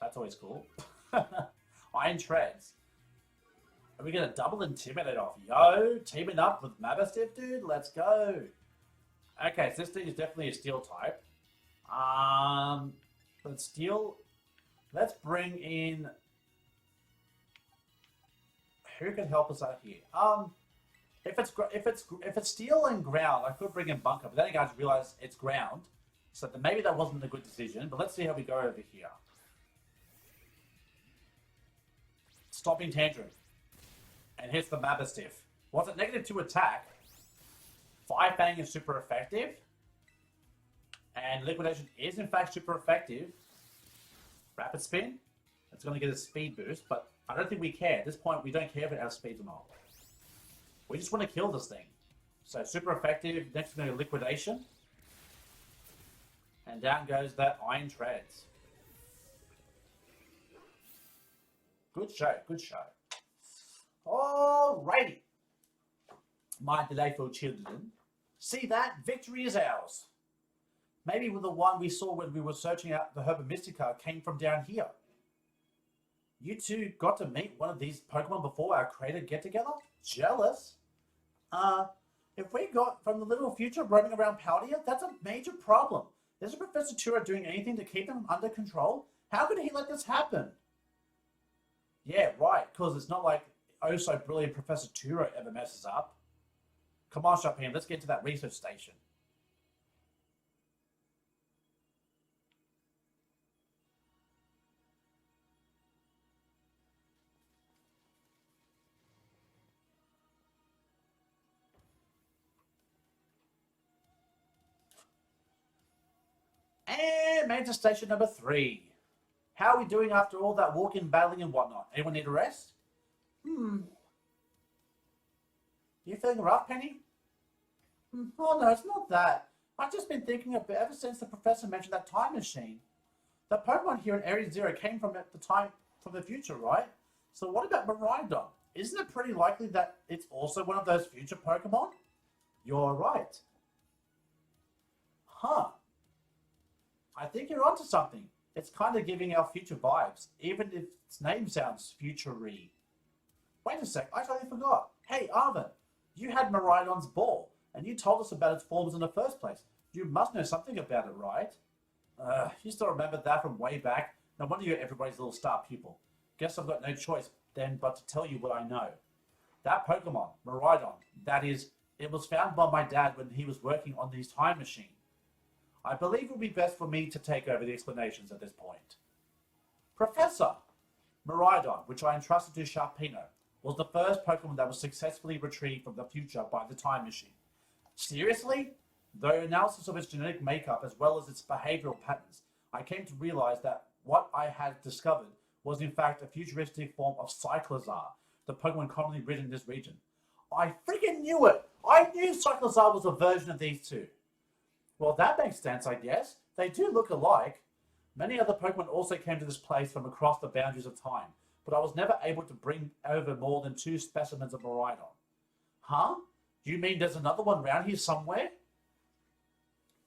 That's always cool. Iron Treads. Are we going to double Intimidate off? Yo, teaming up with Mabastiff, dude? Let's go. Okay, so this thing is definitely a Steel type. But Steel... Let's bring in... Who can help us out here? If it's Steel and Ground, I could bring in Bunker, but then I guys realize it's Ground. So maybe that wasn't a good decision, but let's see how we go over here. Stopping Tantrum. And hits the Mabastiff. Was it -2 attack? Fire Fang is super effective. And Liquidation is in fact super effective. Rapid Spin. It's going to get a speed boost, but I don't think we care. At this point, we don't care if it has speed or not. We just want to kill this thing. So super effective. Next we're going to Liquidation. And down goes that Iron Treads. Good show, good show. Alrighty. My delightful children. See that? Victory is ours. Maybe the one we saw when we were searching out the Herba Mystica came from down here. You two got to meet one of these Pokemon before our creator get-together? Jealous? If we got from the little future roaming around Paldea, that's a major problem. Isn't Professor Turo doing anything to keep them under control? How could he let this happen? Yeah, right, because it's not like oh so brilliant Professor Turo ever messes up. Come on, Sharpino, let's get to that research station. And made to station number 3. How are we doing after all that walking, battling, and whatnot? Anyone need a rest? You feeling rough, Penny? Oh no, it's not that. I've just been thinking of it ever since the professor mentioned that time machine. The Pokemon here in Area Zero came from at the time from the future, right? So what about Miraidon? Isn't it pretty likely that it's also one of those future Pokemon? You're right. Huh. I think you're onto something. It's kind of giving our future vibes, even if its name sounds future-y. Wait a sec, I totally forgot. Hey, Arvin, you had Miraidon's ball, and you told us about its forms in the first place. You must know something about it, right? You still remember that from way back? No wonder you're everybody's little star pupil. Guess I've got no choice then but to tell you what I know. That Pokemon, Miraidon, that is, it was found by my dad when he was working on his time machine. I believe it would be best for me to take over the explanations at this point. Professor! Miraidon, which I entrusted to Sharpino, was the first Pokemon that was successfully retrieved from the future by the time machine. Seriously? Though analysis of its genetic makeup as well as its behavioral patterns, I came to realize that what I had discovered was in fact a futuristic form of Cyclizar, the Pokemon commonly bred in this region. I freaking knew it! I knew Cyclizar was a version of these two. Well, that makes sense, I guess. They do look alike. Many other Pokemon also came to this place from across the boundaries of time, but I was never able to bring over more than 2 specimens of Miraidon. Huh? You mean there's another one around here somewhere?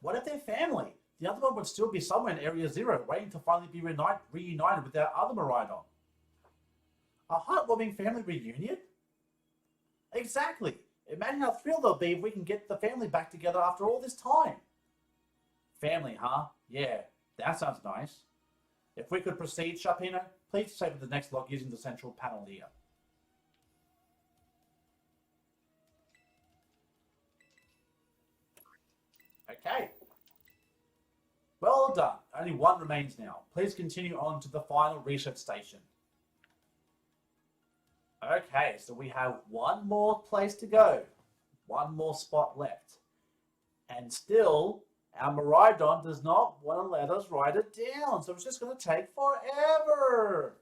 What if they're family? The other one would still be somewhere in Area Zero, waiting to finally be reunited with our other Miraidon. A heartwarming family reunion? Exactly. Imagine how thrilled they'll be if we can get the family back together after all this time. Family, huh? Yeah, that sounds nice. If we could proceed, Sharpino, please disable the next log using the central panel here. Okay. Well done. Only 1 remains now. Please continue on to the final research station. Okay, so we have 1 more place to go. 1 more spot left. And still, Our Miraidon does not want to let us write it down, so it's just going to take forever.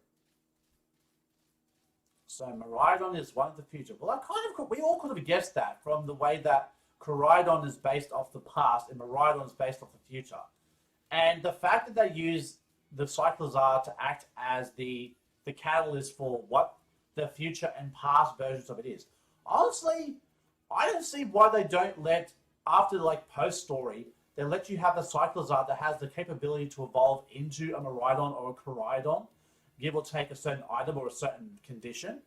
So Miraidon is one of the future. Well, we all could have guessed that from the way that Koraidon is based off the past and Miraidon is based off the future. And the fact that they use the Cyclozar to act as the catalyst for what the future and past versions of it is. Honestly, I don't see why they don't let, after like post story, they let you have a Cyclozar that has the capability to evolve into a Miraidon or a Koraidon, give or take a certain item or a certain condition.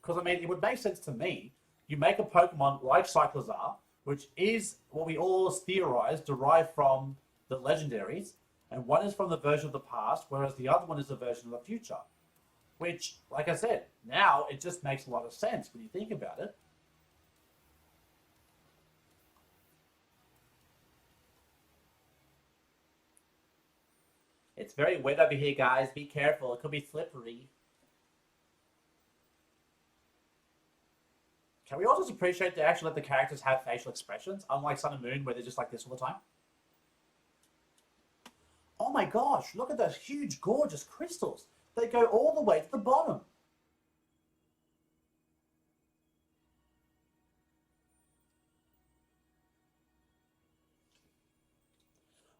Because I mean, it would make sense to me. You make a Pokemon like Cyclozar, which is what we all theorize derived from the legendaries, and one is from the version of the past, whereas the other one is the version of the future. Which, like I said, now it just makes a lot of sense when you think about it. It's very wet over here, guys. Be careful. It could be slippery. Can we also just appreciate they actually let the characters have facial expressions, unlike Sun and Moon, where they're just like this all the time? Oh my gosh, look at those huge, gorgeous crystals. They go all the way to the bottom.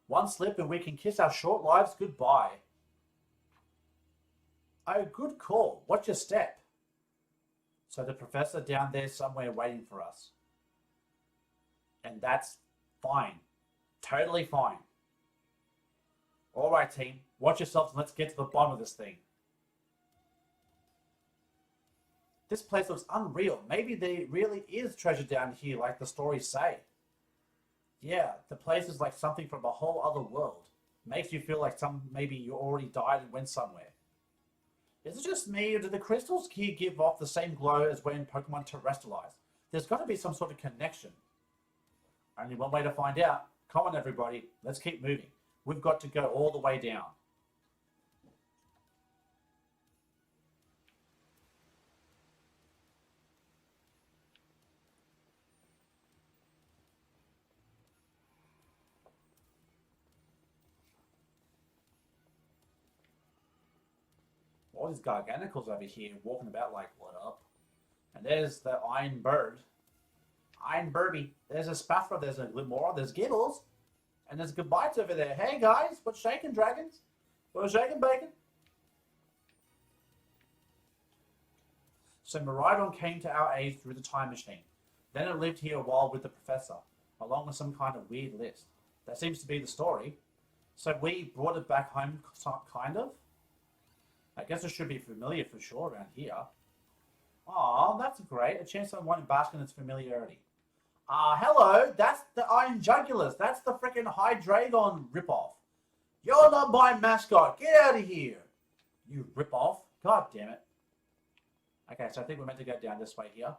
One slip and we can kiss our short lives goodbye. Oh, good call. Watch your step. So the professor down there somewhere waiting for us. And that's fine. Totally fine. All right, team. Watch yourselves and let's get to the bottom of this thing. This place looks unreal. Maybe there really is treasure down here like the stories say. Yeah, the place is like something from a whole other world. Makes you feel like maybe you already died and went somewhere. Is it just me, or do the crystals here give off the same glow as when Pokemon terrestrialize? There's got to be some sort of connection. Only one way to find out. Come on, everybody. Let's keep moving. We've got to go all the way down. All these Garganicles over here walking about like, what up? And there's the Iron Bird. Iron Burby. There's a Spaffra, there's a Glimora, there's Gibbles. And there's Goodbites over there. Hey guys, what's shaking, dragons? What's shaking, bacon? So Miraidon came to our aid through the time machine. Then it lived here a while with the professor, along with some kind of weird list. That seems to be the story. So we brought it back home, kind of? I guess it should be familiar for sure around here. Aw, that's great. A chance to unwind and bask in its familiarity. Hello, that's the Iron Jugulus. That's the frickin' Hydreigon ripoff. You're not my mascot. Get out of here. You ripoff. God damn it. Okay, so I think we're meant to go down this way here.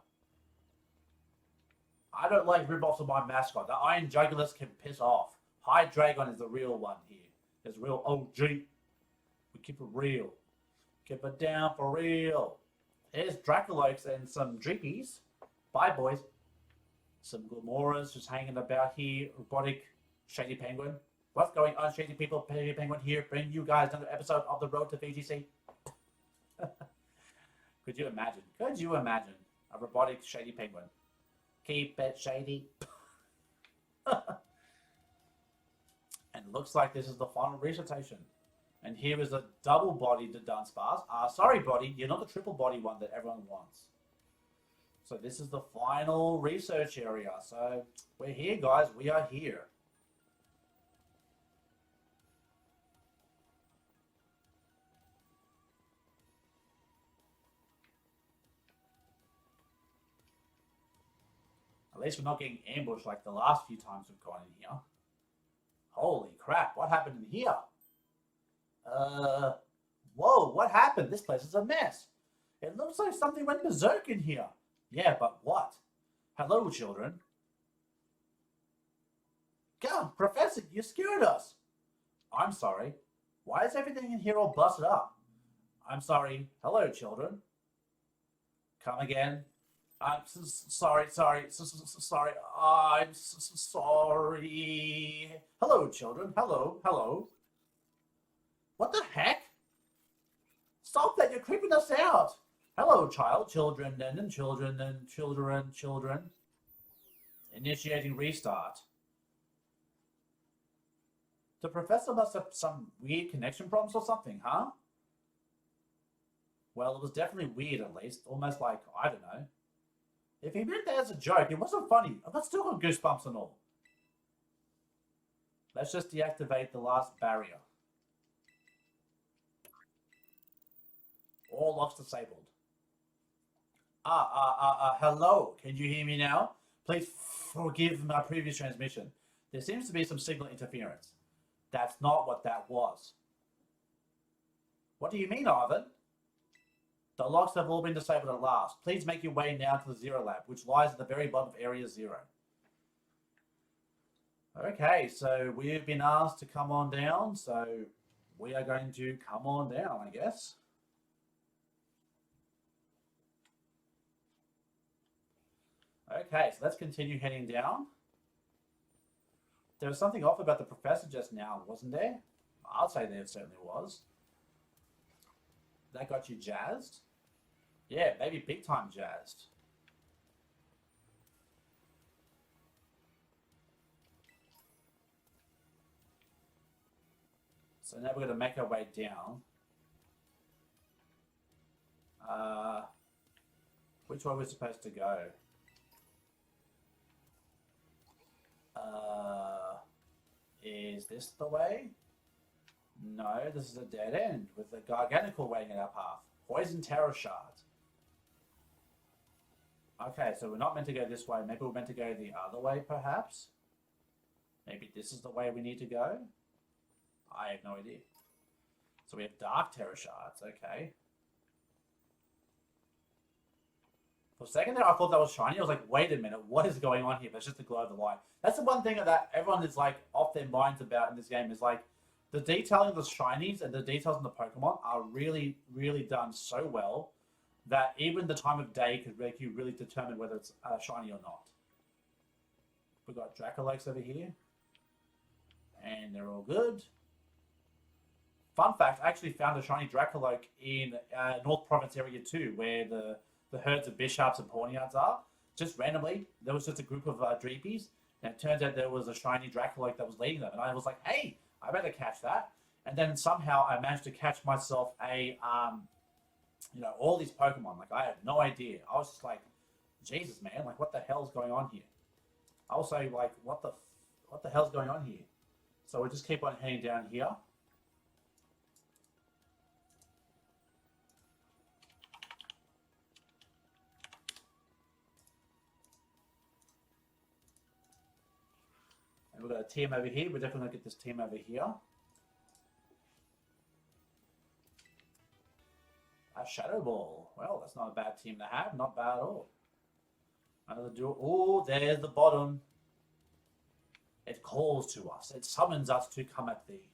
I don't like ripoffs of my mascot. The Iron Jugulus can piss off. Hydreigon is the real one here. It's real OG. We keep it real. Keep it down for real. Here's Dracoloaks and some Dreepies. Bye, boys. Some Glimoras just hanging about here. Robotic Shady Penguin. What's going on, Shady people? Shady Penguin here. Bring you guys another episode of The Road to VGC. Could you imagine? Could you imagine a robotic Shady Penguin? Keep it shady. And looks like this is the final recitation. And here is a double-bodied Dunsparce. Sorry, body, you're not the triple-body one that everyone wants. So this is the final research area. So we're here, guys. We are here. At least we're not getting ambushed like the last few times we've gone in here. Holy crap, what happened in here? Whoa, what happened? This place is a mess. It looks like something went berserk in here. Yeah, but what? Hello, children. God, Professor, you scared us. I'm sorry. Why is everything in here all busted up? I'm sorry. Hello, children. Come again. I'm sorry. Sorry. I'm sorry. Hello, children. Hello. What the heck? Stop that! You're creeping us out. Hello, children. Initiating restart. The professor must have some weird connection problems or something, huh? Well, it was definitely weird, at least. Almost like, I don't know. If he meant that as a joke, it wasn't funny. I've got still got goosebumps and all. Let's just deactivate the last barrier. All locks disabled. Hello. Can you hear me now? Please forgive my previous transmission. There seems to be some signal interference. That's not what that was. What do you mean, Ivan? The locks have all been disabled at last. Please make your way now to the Zero Lab, which lies at the very bottom of Area 0. Okay, so we've been asked to come on down, so we are going to come on down, I guess. Okay, so let's continue heading down. There was something off about the professor just now, wasn't there? I'll say there certainly was. That got you jazzed? Yeah, maybe big time jazzed. So now we're going to make our way down. Which way we're supposed to go? Is this the way? No, this is a dead end with a gargantual waiting in our path. Poison Terror Shard. Okay, so we're not meant to go this way. Maybe we're meant to go the other way, perhaps? Maybe this is the way we need to go? I have no idea. So we have Dark Terror Shards, okay. For a second there, I thought that was shiny. I was like, wait a minute, what is going on here? That's just the glow of the light. That's the one thing that everyone is like off their minds about in this game is like the detailing of the shinies and the details in the Pokemon are really, really done so well that even the time of day could make you really determine whether it's shiny or not. We've got Dracolikes over here. And they're all good. Fun fact, I actually found a shiny Dracolyke in North Province Area 2 where the herds of Bisharps and Pawniards are. Just randomly, there was just a group of Dreepies, and it turns out there was a shiny Dracolyke that was leading them. And I was like, hey, I better catch that. And then somehow I managed to catch myself a, all these Pokemon. Like, I had no idea. I was just like, Jesus, man, like, what the hell's going on here? I was saying, like, what the hell's going on here? So we'll just keep on heading down here. We've got a team over here. We're definitely going to get this team over here. A Shadow Ball. Well, that's not a bad team to have. Not bad at all. Another duel. Oh, there's the bottom. It calls to us. It summons us to come at thee.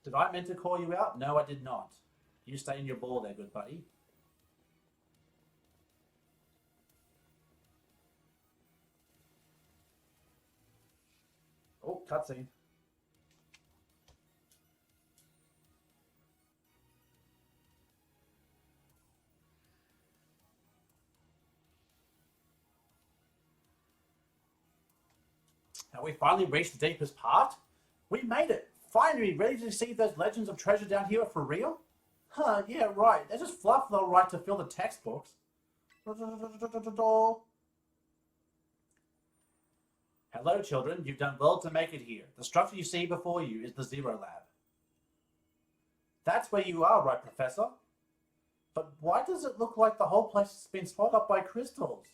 Did I meant to call you out? No, I did not. You stay in your ball there, good buddy. Oh, cutscene. Have we finally reached the deepest part? We made it! Finally, ready to see if those legends of treasure down here are for real? Huh, yeah, right. They're just fluff though, right, to fill the textbooks. Hello, children. You've done well to make it here. The structure you see before you is the Zero Lab. That's where you are, right, Professor? But why does it look like the whole place has been swallowed up by crystals?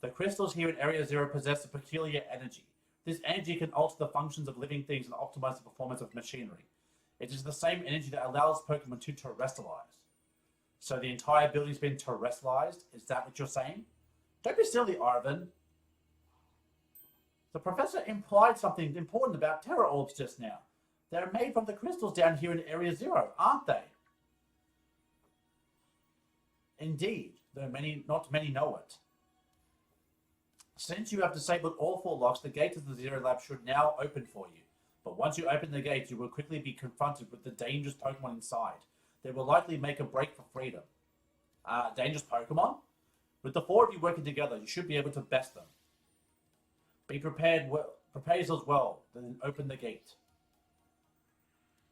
The crystals here in Area 0 possess a peculiar energy. This energy can alter the functions of living things and optimize the performance of machinery. It is the same energy that allows Pokemon to terrestrialize. So the entire building's been terrestrialized? Is that what you're saying? Don't be silly, Arvin. The professor implied something important about Tera Orbs just now. They're made from the crystals down here in Area 0, aren't they? Indeed, though not many know it. Since you have disabled all 4 locks, the gate to the Zero Lab should now open for you. But once you open the gate, you will quickly be confronted with the dangerous Pokemon inside. They will likely make a break for freedom. Dangerous Pokemon? With the 4 of you working together, you should be able to best them. Be prepared, prepare yourselves well, then open the gate.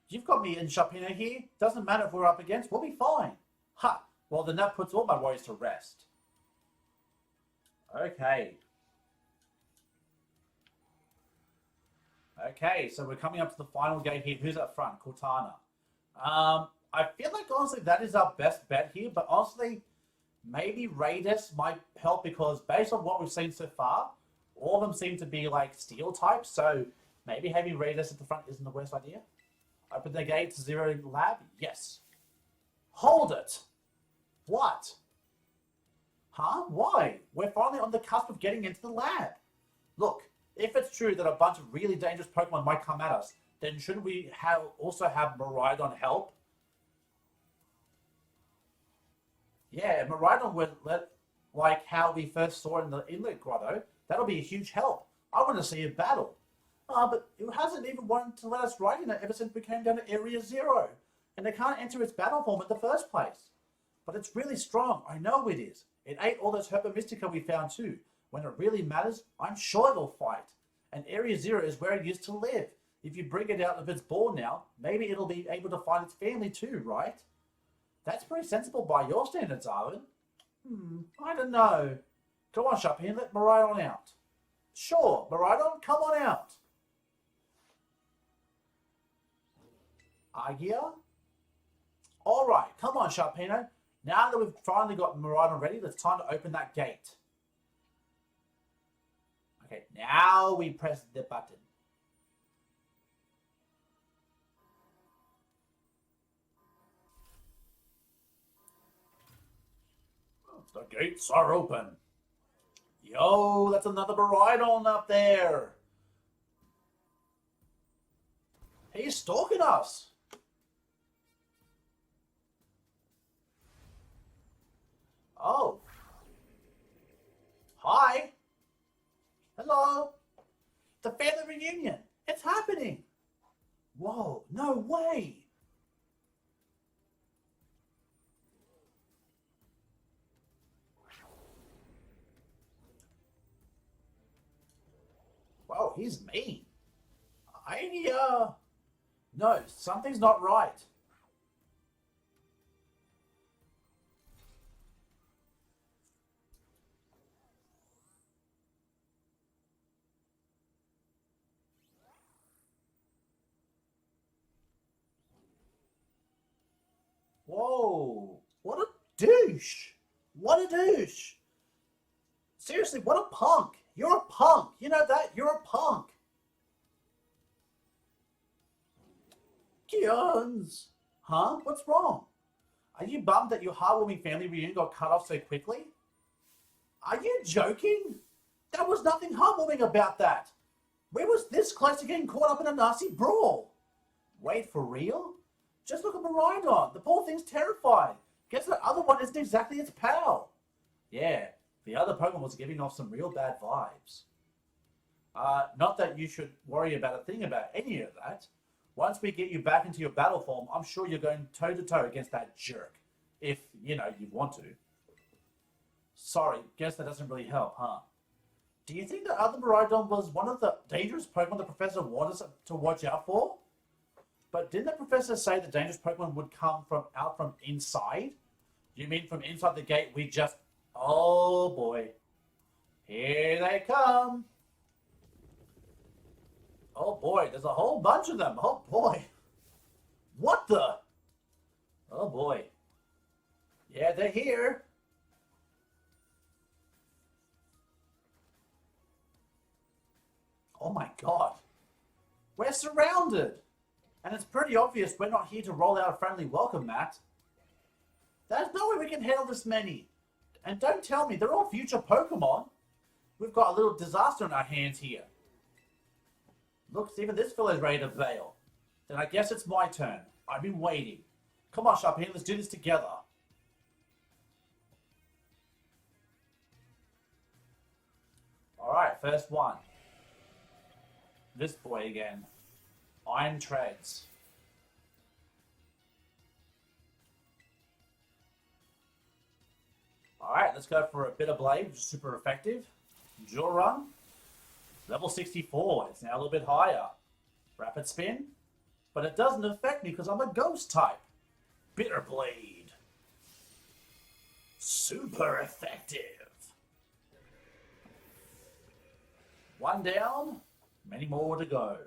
You've got me in Sharpino here. Doesn't matter if we're up against, we'll be fine. Ha! Well, then that puts all my worries to rest. Okay. Okay, so we're coming up to the final gate here. Who's up front? Cortana. I feel like, honestly, that is our best bet here. But honestly, maybe Raidus might help because based on what we've seen so far, all of them seem to be like steel types. So maybe having Raidus at the front isn't the worst idea. Open the gate to Zero Lab? Yes. Hold it! What? Huh? Why? We're finally on the cusp of getting into the lab. Look, if it's true that a bunch of really dangerous Pokemon might come at us, then shouldn't we also have Miraidon help? Yeah, Miraidon would like how we first saw in the Inlet Grotto. That'll be a huge help. I want to see a battle. But it hasn't even wanted to let us ride in it ever since we came down to Area 0. And they can't enter its battle form in the first place. But it's really strong. I know it is. It ate all those Herba Mystica we found too. When it really matters, I'm sure it'll fight. And Area 0 is where it used to live. If you bring it out of its ball now, maybe it'll be able to find its family too, right? That's pretty sensible by your standards, Arlen. I don't know. Come on, Sharpino, let Miraidon out. Sure, Miraidon, come on out. Argia? Alright, come on, Sharpino. Now that we've finally got Miraidon ready, it's time to open that gate. Okay, now we press the button. The gates are open. Yo, that's another Miraidon up there. He's stalking us. Oh. Hi. Hello. The family reunion. It's happening. Whoa, no way. Whoa, he's mean. No, something's not right. Whoa, what a douche. What a douche. Seriously, what a punk. You're a punk. You know that? You're a punk. Kions. Huh? What's wrong? Are you bummed that your heartwarming family reunion got cut off so quickly? Are you joking? There was nothing heartwarming about that. We was this close to getting caught up in a nasty brawl. Wait, for real? Just look at Miraidon. The poor thing's terrified. Guess the other one isn't exactly its pal. Yeah, the other Pokemon was giving off some real bad vibes. Not that you should worry about a thing about any of that. Once we get you back into your battle form, I'm sure you're going toe-to-toe against that jerk. If, you want to. Sorry, guess that doesn't really help, huh? Do you think the other Miraidon was one of the dangerous Pokemon the Professor wanted us to watch out for? But didn't the Professor say the dangerous Pokemon would come out from inside? You mean from inside the gate we just... Oh boy. Here they come. Oh boy, there's a whole bunch of them. Oh boy. What the? Oh boy. Yeah, they're here. Oh my god. We're surrounded. And it's pretty obvious we're not here to roll out a friendly welcome mat. There's no way we can handle this many. And don't tell me, they're all future Pokemon. We've got a little disaster on our hands here. Look, even this fellow's ready to bail. Then I guess it's my turn. I've been waiting. Come on, Sharpino, let's do this together. first one. This boy again. Iron Treads. Alright, let's go for a Bitter Blade, which is super effective. Jaw Run. Level 64. It's now a little bit higher. Rapid Spin. But it doesn't affect me because I'm a Ghost type. Bitter Blade. Super effective. One down. Many more to go.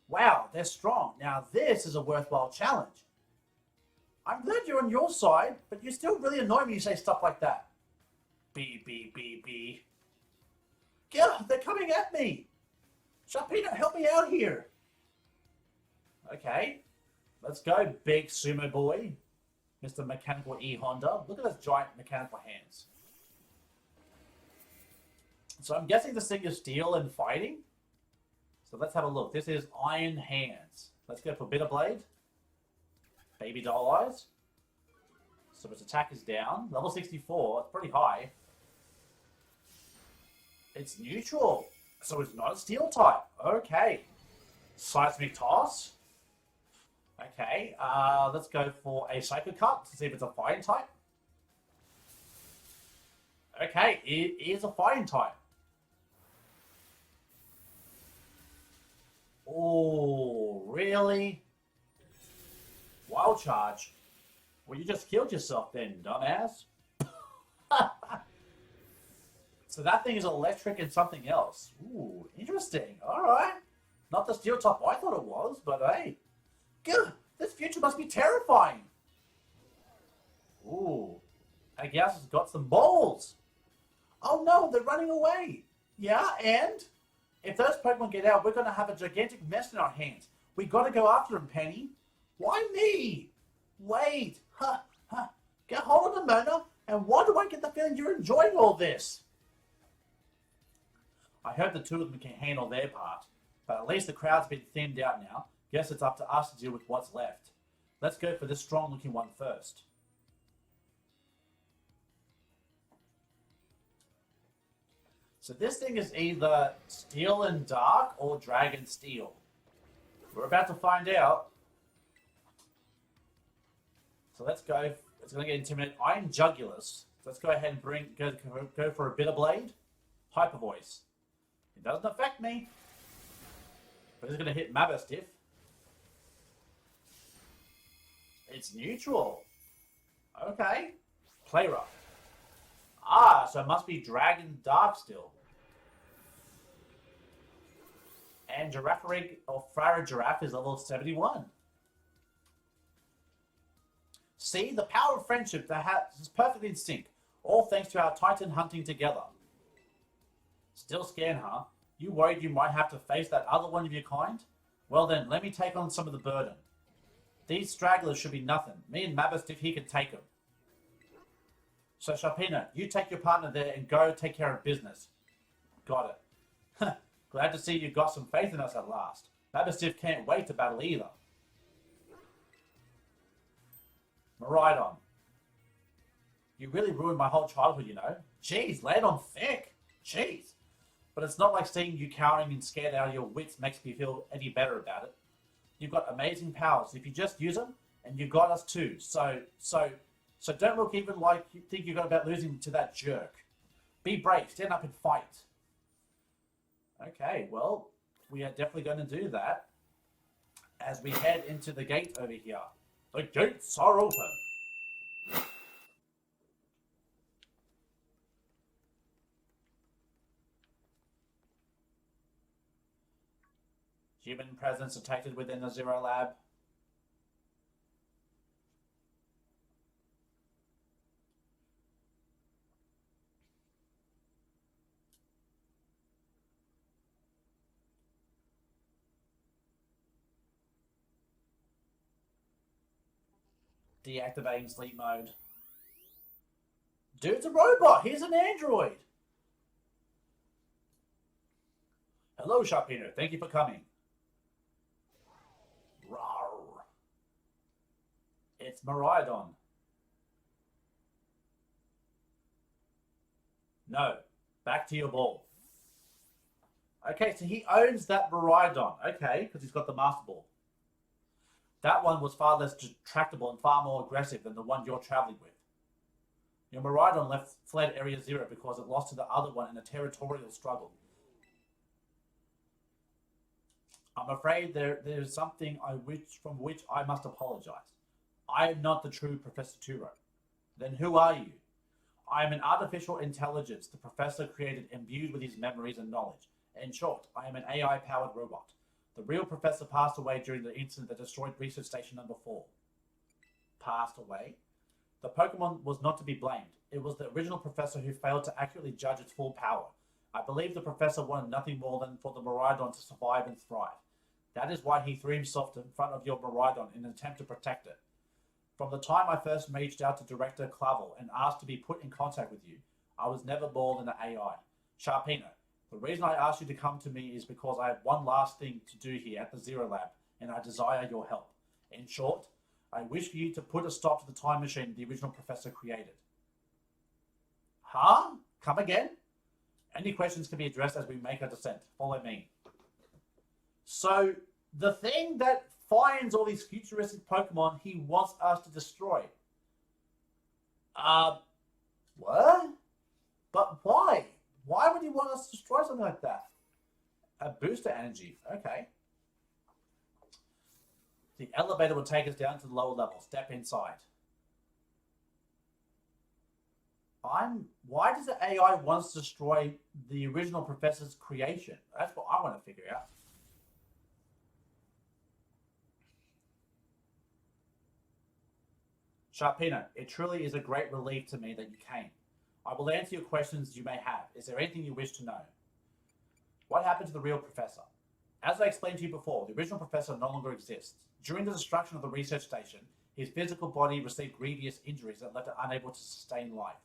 Wow, they're strong. Now this is a worthwhile challenge. I'm glad you're on your side, but you still really annoy me when you say stuff like that. B. Yeah, they're coming at me. Sharpino, help me out here. Okay, let's go, big sumo boy. Mr. Mechanical E Honda. Look at those giant mechanical hands. So I'm guessing this thing is steel and fighting. So let's have a look. This is Iron Hands. Let's go for Bitter Blade. Baby doll eyes. So its attack is down. Level 64. It's pretty high. It's neutral. So it's not a steel type. Okay. Seismic Toss. Okay. Let's go for a Psycho Cut to see if it's a fighting type. Okay. It is a fighting type. Oh, really? Wild Charge? Well, you just killed yourself then, dumbass. So that thing is electric and something else. Ooh, interesting. Alright. Not the steel type I thought it was, but hey. Good. This future must be terrifying. Ooh. I guess it's got some balls. Oh no, they're running away. Yeah, and? If those Pokemon get out, we're going to have a gigantic mess in our hands. We got to go after them, Penny. Why me? Wait. Get hold of Nemona, and why do I get the feeling you're enjoying all this? I hope the two of them can handle their part, but at least the crowd's been thinned out now. Guess it's up to us to deal with what's left. Let's go for this strong-looking one first. So this thing is either Steel and Dark or Dragon Steel. We're about to find out. So let's go. It's going to get intimidated. Iron Jugulus. So let's go ahead and go for a Bitter Blade. Hyper Voice. It doesn't affect me. But it's going to hit Mabastiff. It's neutral. Okay. Play Rough. Ah, so it must be Dragon Dark still. And Girafarig or Farigiraf is level 71. See, the power of friendship that is perfectly in sync, all thanks to our Titan hunting together. Still scared, huh? You worried you might have to face that other one of your kind? Well then, let me take on some of the burden. These stragglers should be nothing. Me and Mabastiff, he can take them. So Sharpino, you take your partner there and go take care of business. Got it. Glad to see you got some faith in us at last. Mabastiff can't wait to battle either. Miraidon. You really ruined my whole childhood, you know. Jeez, lay it on thick. Jeez. But it's not like seeing you cowering and scared out of your wits makes me feel any better about it. You've got amazing powers. If you just use them, and you got us too. So don't look even like you think you got about losing to that jerk. Be brave. Stand up and fight. Okay, well, we are definitely going to do that as we head into the gate over here. The gates are open. Human presence detected within the Zero Lab. Deactivating sleep mode. Dude's a robot. He's an android. Hello, Sharpino. Thank you for coming. Rawr. It's Miraidon. No. Back to your ball. Okay, so he owns that Miraidon. Okay, because he's got the Master Ball. That one was far less tractable and far more aggressive than the one you're traveling with. Your Miraidon fled Area 0 because it lost to the other one in a territorial struggle. I'm afraid there's something from which I must apologize. I am not the true Professor Turo. Then who are you? I am an artificial intelligence the Professor created imbued with his memories and knowledge. In short, I am an AI-powered robot. The real Professor passed away during the incident that destroyed Research Station number 4. Passed away? The Pokemon was not to be blamed. It was the original Professor who failed to accurately judge its full power. I believe the Professor wanted nothing more than for the Miraidon to survive and thrive. That is why he threw himself in front of your Miraidon in an attempt to protect it. From the time I first reached out to Director Clavel and asked to be put in contact with you, I was never more than an AI. Sharpino, the reason I asked you to come to me is because I have one last thing to do here at the Zero Lab, and I desire your help. In short, I wish for you to put a stop to the time machine the original Professor created. Huh? Come again? Any questions can be addressed as we make our descent. Follow me. So, the thing that finds all these futuristic Pokemon he wants us to destroy. What? But why? Why would he want us to destroy something like that? A booster energy. Okay. The elevator will take us down to the lower level. Step inside. Why does the AI want to destroy the original Professor's creation? That's what I want to figure out. Sharpino, it truly is a great relief to me that you came. I will answer your questions you may have. Is there anything you wish to know? What happened to the real Professor? As I explained to you before, the original Professor no longer exists. During the destruction of the research station, his physical body received grievous injuries that left it unable to sustain life.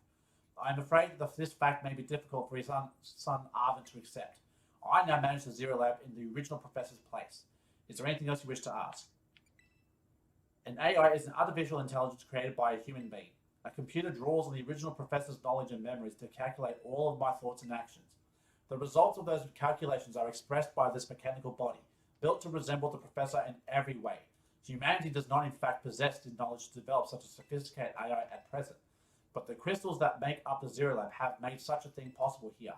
I am afraid that this fact may be difficult for his son Arvin to accept. I now manage the Zero Lab in the original Professor's place. Is there anything else you wish to ask? An AI is an artificial intelligence created by a human being. A computer draws on the original Professor's knowledge and memories to calculate all of my thoughts and actions. The results of those calculations are expressed by this mechanical body, built to resemble the Professor in every way. Humanity does not in fact possess the knowledge to develop such a sophisticated AI at present, but the crystals that make up the Zero Lab have made such a thing possible here.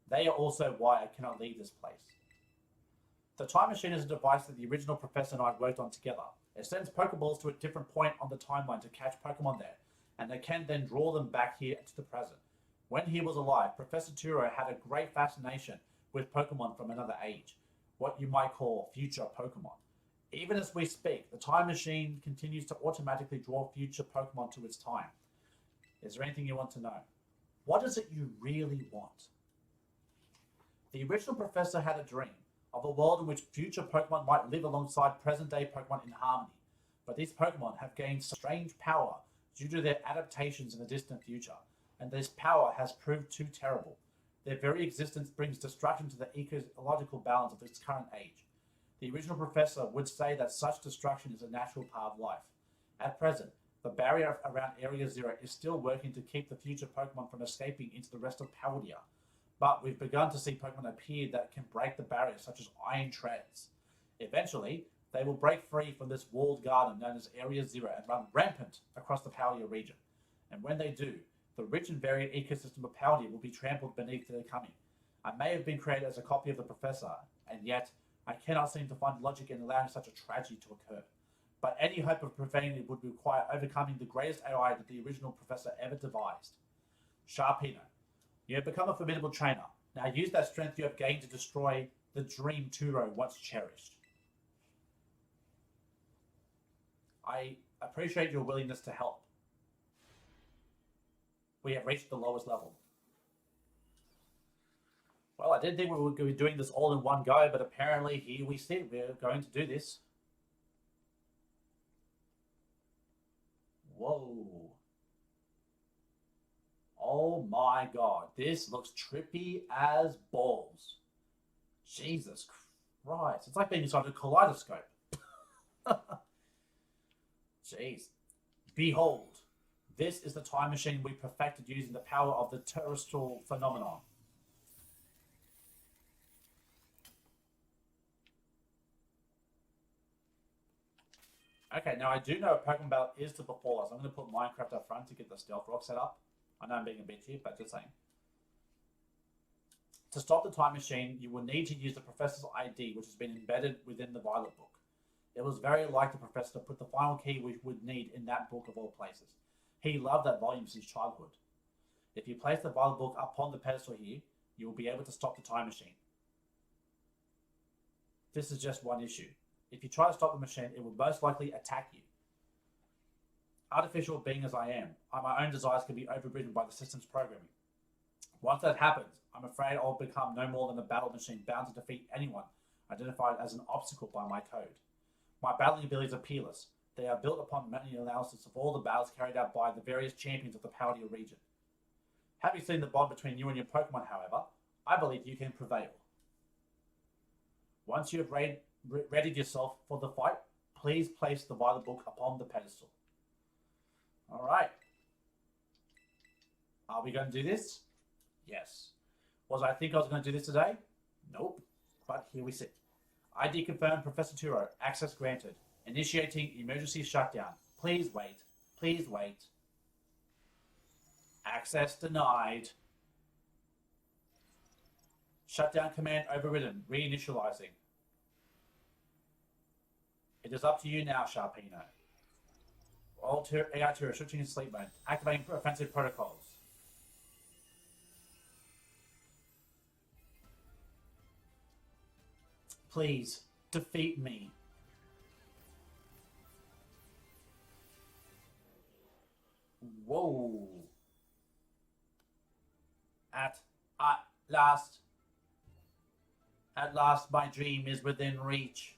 They are also why I cannot leave this place. The time machine is a device that the original Professor and I worked on together. It sends Pokeballs to a different point on the timeline to catch Pokemon there, and they can then draw them back here to the present. When he was alive, Professor Turo had a great fascination with Pokemon from another age, what you might call future Pokemon. Even as we speak, the time machine continues to automatically draw future Pokemon to its time. Is there anything you want to know? What is it you really want? The original Professor had a dream of a world in which future Pokemon might live alongside present-day Pokemon in harmony, but these Pokemon have gained strange power due to their adaptations in the distant future, and this power has proved too terrible. Their very existence brings destruction to the ecological balance of its current age. The original Professor would say that such destruction is a natural part of life. At present, the barrier around Area 0 is still working to keep the future Pokemon from escaping into the rest of Paldea, but we've begun to see Pokemon appear that can break the barrier, such as Iron Treads. Eventually, they will break free from this walled garden known as Area 0 and run rampant across the Paldea region. And when they do, the rich and varied ecosystem of Paldea will be trampled beneath their coming. I may have been created as a copy of the Professor, and yet I cannot seem to find logic in allowing such a tragedy to occur. But any hope of preventing it would require overcoming the greatest AI that the original Professor ever devised. Sharpino, you have become a formidable trainer. Now use that strength you have gained to destroy the dream Turo once cherished. I appreciate your willingness to help. We have reached the lowest level. Well, I didn't think we were going to be doing this all in one go, but apparently here we sit. We're going to do this. Whoa. Oh my god, this looks trippy as balls. Jesus Christ, it's like being inside a kaleidoscope. Jeez. Behold, This is the time machine we perfected using the power of the terrestrial phenomenon. Okay, now I do know Pokemon Battle is to befall us. I'm going to put Minecraft up front to get the Stealth Rock set up. I know I'm being a bitch here, but just saying. To stop the time machine, you will need to use the Professor's ID, which has been embedded within the Violet book. It was very like the Professor to put the final key we would need in that book of all places. He loved that volume since childhood. If you place the Violet book upon the pedestal here, you will be able to stop the time machine. This is just one issue. If you try to stop the machine, it will most likely attack you. Artificial being as I am, my own desires can be overridden by the system's programming. Once that happens, I'm afraid I'll become no more than a battle machine bound to defeat anyone identified as an obstacle by my code. My battling abilities are peerless. They are built upon many analysis of all the battles carried out by the various champions of the Paldea region. Having seen the bond between you and your Pokemon, however, I believe you can prevail. Once you have readied yourself for the fight, please place the Violet book upon the pedestal. Alright. Are we going to do this? Yes. Was I think I was going to do this today? Nope. But here we sit. ID confirmed, Professor Turo. Access granted. Initiating emergency shutdown. Please wait. Please wait. Access denied. Shutdown command overridden. Reinitializing. It is up to you now, Sharpino. All AI Turo switching in sleep mode. Activating offensive protocols. Please, defeat me. Whoa. At last my dream is within reach.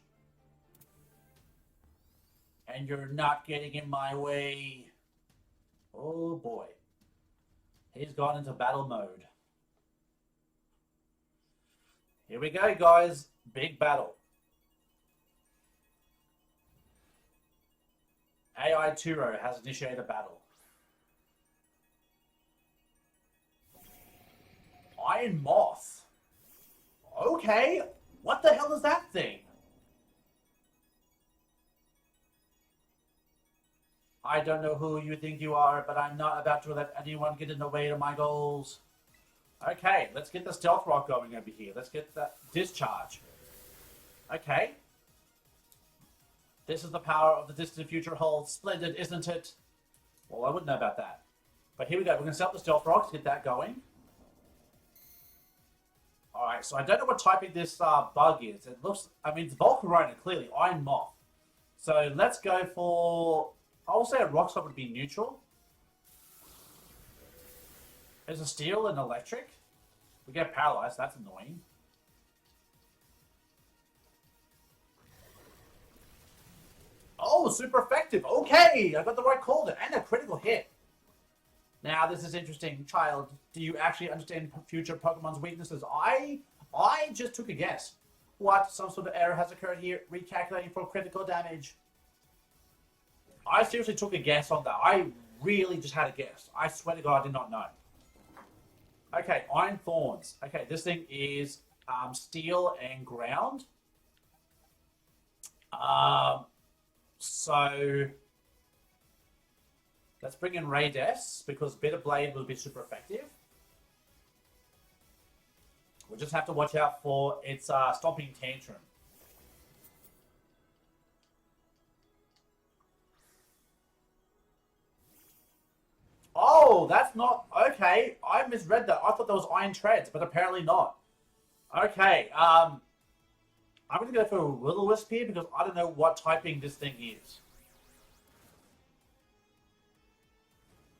And you're not getting in my way. Oh boy. He's gone into battle mode. Here we go, guys. Big battle. AI Turo has initiated a battle. Iron Moth. Okay. What the hell is that thing? I don't know who you think you are, but I'm not about to let anyone get in the way of my goals. Okay, let's get the Stealth Rock going over here. Let's get that discharge. Okay. This is the power of the distant future holds. Splendid, isn't it? Well, I wouldn't know about that. But here we go. We're going to set up the Stealth Rock to get that going. Alright, so I don't know what typing this bug is. It looks, I mean, it's Volcarona, clearly. Iron Moth. So let's go for, I will say a Rock Slide would be neutral. Is a Steel and Electric? We get paralyzed, that's annoying. Oh, super effective. Okay, I got the right call there. And a critical hit. Now, this is interesting. Child, do you actually understand future Pokemon's weaknesses? I just took a guess. What? Some sort of error has occurred here. Recalculating for critical damage. I seriously took a guess on that. I really just had a guess. I swear to God, I did not know. Okay, Iron Thorns. Okay, this thing is steel and ground. So let's bring in Raid S because Bitter Blade will be super effective. We'll just have to watch out for its Stomping Tantrum. Oh, that's not... Okay, I misread that. I thought that was Iron Treads, but apparently not. Okay, I'm going to go for a Will-O-Wisp here because I don't know what typing this thing is.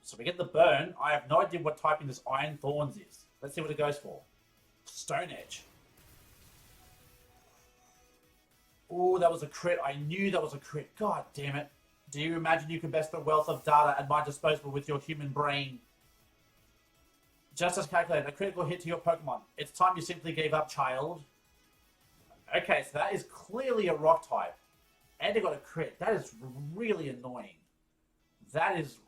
So we get the burn. I have no idea what typing this Iron Thorns is. Let's see what it goes for. Stone Edge. Oh, that was a crit. I knew that was a crit. God damn it. Do you imagine you can best the wealth of data at my disposal with your human brain? Just as calculated, a critical hit to your Pokemon. It's time you simply gave up, child. Okay, so that is clearly a rock type. And it got a crit. That is really annoying. That is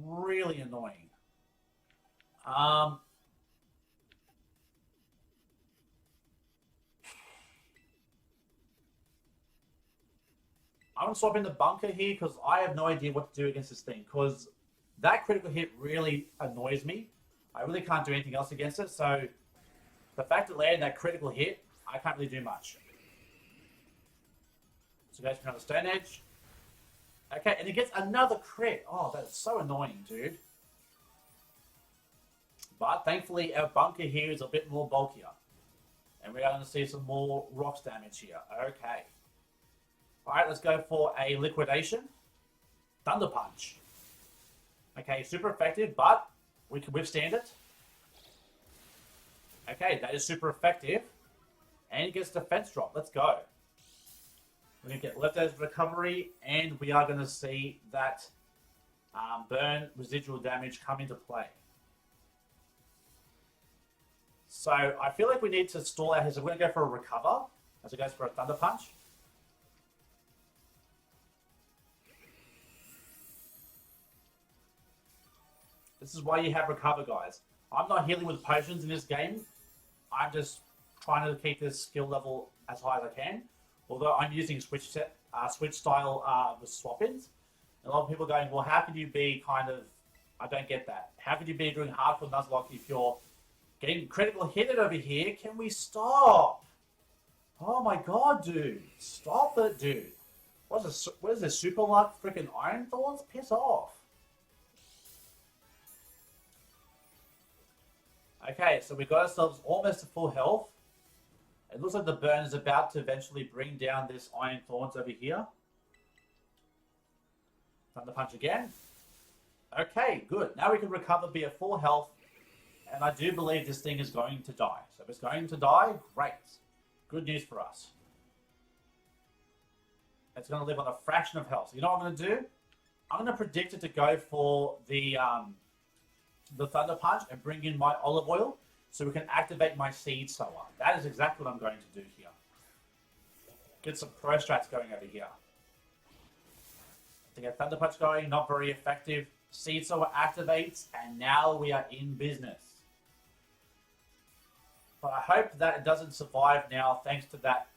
really annoying. I'm going to swap in the bunker here because I have no idea what to do against this thing. Because that critical hit really annoys me. I really can't do anything else against it. So the fact that landing that critical hit, I can't really do much. So goes for another Stone Edge. Okay, and it gets another crit. Oh, that's so annoying, dude. But thankfully, our bunker here is a bit more bulkier. And we are going to see some more rocks damage here. Okay. Alright, let's go for a liquidation. Thunder Punch. Okay, super effective, but we can withstand it. Okay, that is super effective. And it gets defense drop. Let's go. We're going to get Leftovers Recovery, and we are going to see that burn residual damage come into play. So I feel like we need to stall out here. So we're going to go for a Recover as it goes for a Thunder Punch. This is why you have Recover, guys. I'm not healing with potions in this game. I'm just trying to keep this skill level as high as I can. Although I'm using switch style with swap-ins. A lot of people are going, well, how could you be kind of... I don't get that. How could you be doing hardcore Nuzlocke if you're getting critical hit over here? Can we stop? Oh my god, dude. Stop it, dude. What is this, Super Luck freaking Iron Thorns? Piss off. Okay, so we got ourselves almost to full health. It looks like the burn is about to eventually bring down this Iron Thorns over here. Thunder Punch again. Okay, good. Now we can recover, be at full health. And I do believe this thing is going to die. So if it's going to die, great. Good news for us. It's going to live on a fraction of health. So you know what I'm going to do? I'm going to predict it to go for the Thunder Punch and bring in my Olive Oil so we can activate my Seed Sower. That is exactly what I'm going to do here. Get some pro strats going over here. To get Thunder Punch going, not very effective. Seed Sower activates, and now we are in business. But I hope that it doesn't survive now thanks to that,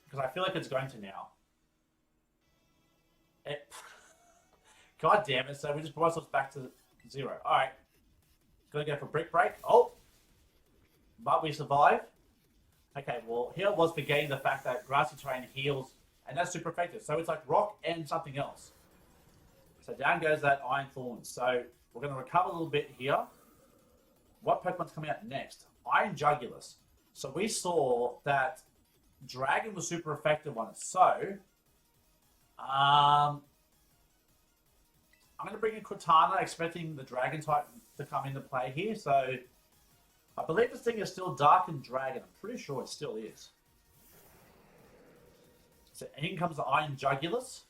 because I feel like it's going to now. God damn it, so we just brought ourselves back to 0. Alright. Gonna go for Brick Break. Oh! But we survive. Okay, well, here was forgetting the fact that Grassy Terrain heals, and that's super effective. So it's like rock and something else. So down goes that Iron Thorns. So we're going to recover a little bit here. What Pokemon's coming out next? Iron Jugulus. So we saw that Dragon was super effective on it. So I'm going to bring in Cortana, expecting the Dragon type to come into play here. So I believe this thing is still Darkened Dragon. I'm pretty sure it still is. So in comes the Iron Jugulus.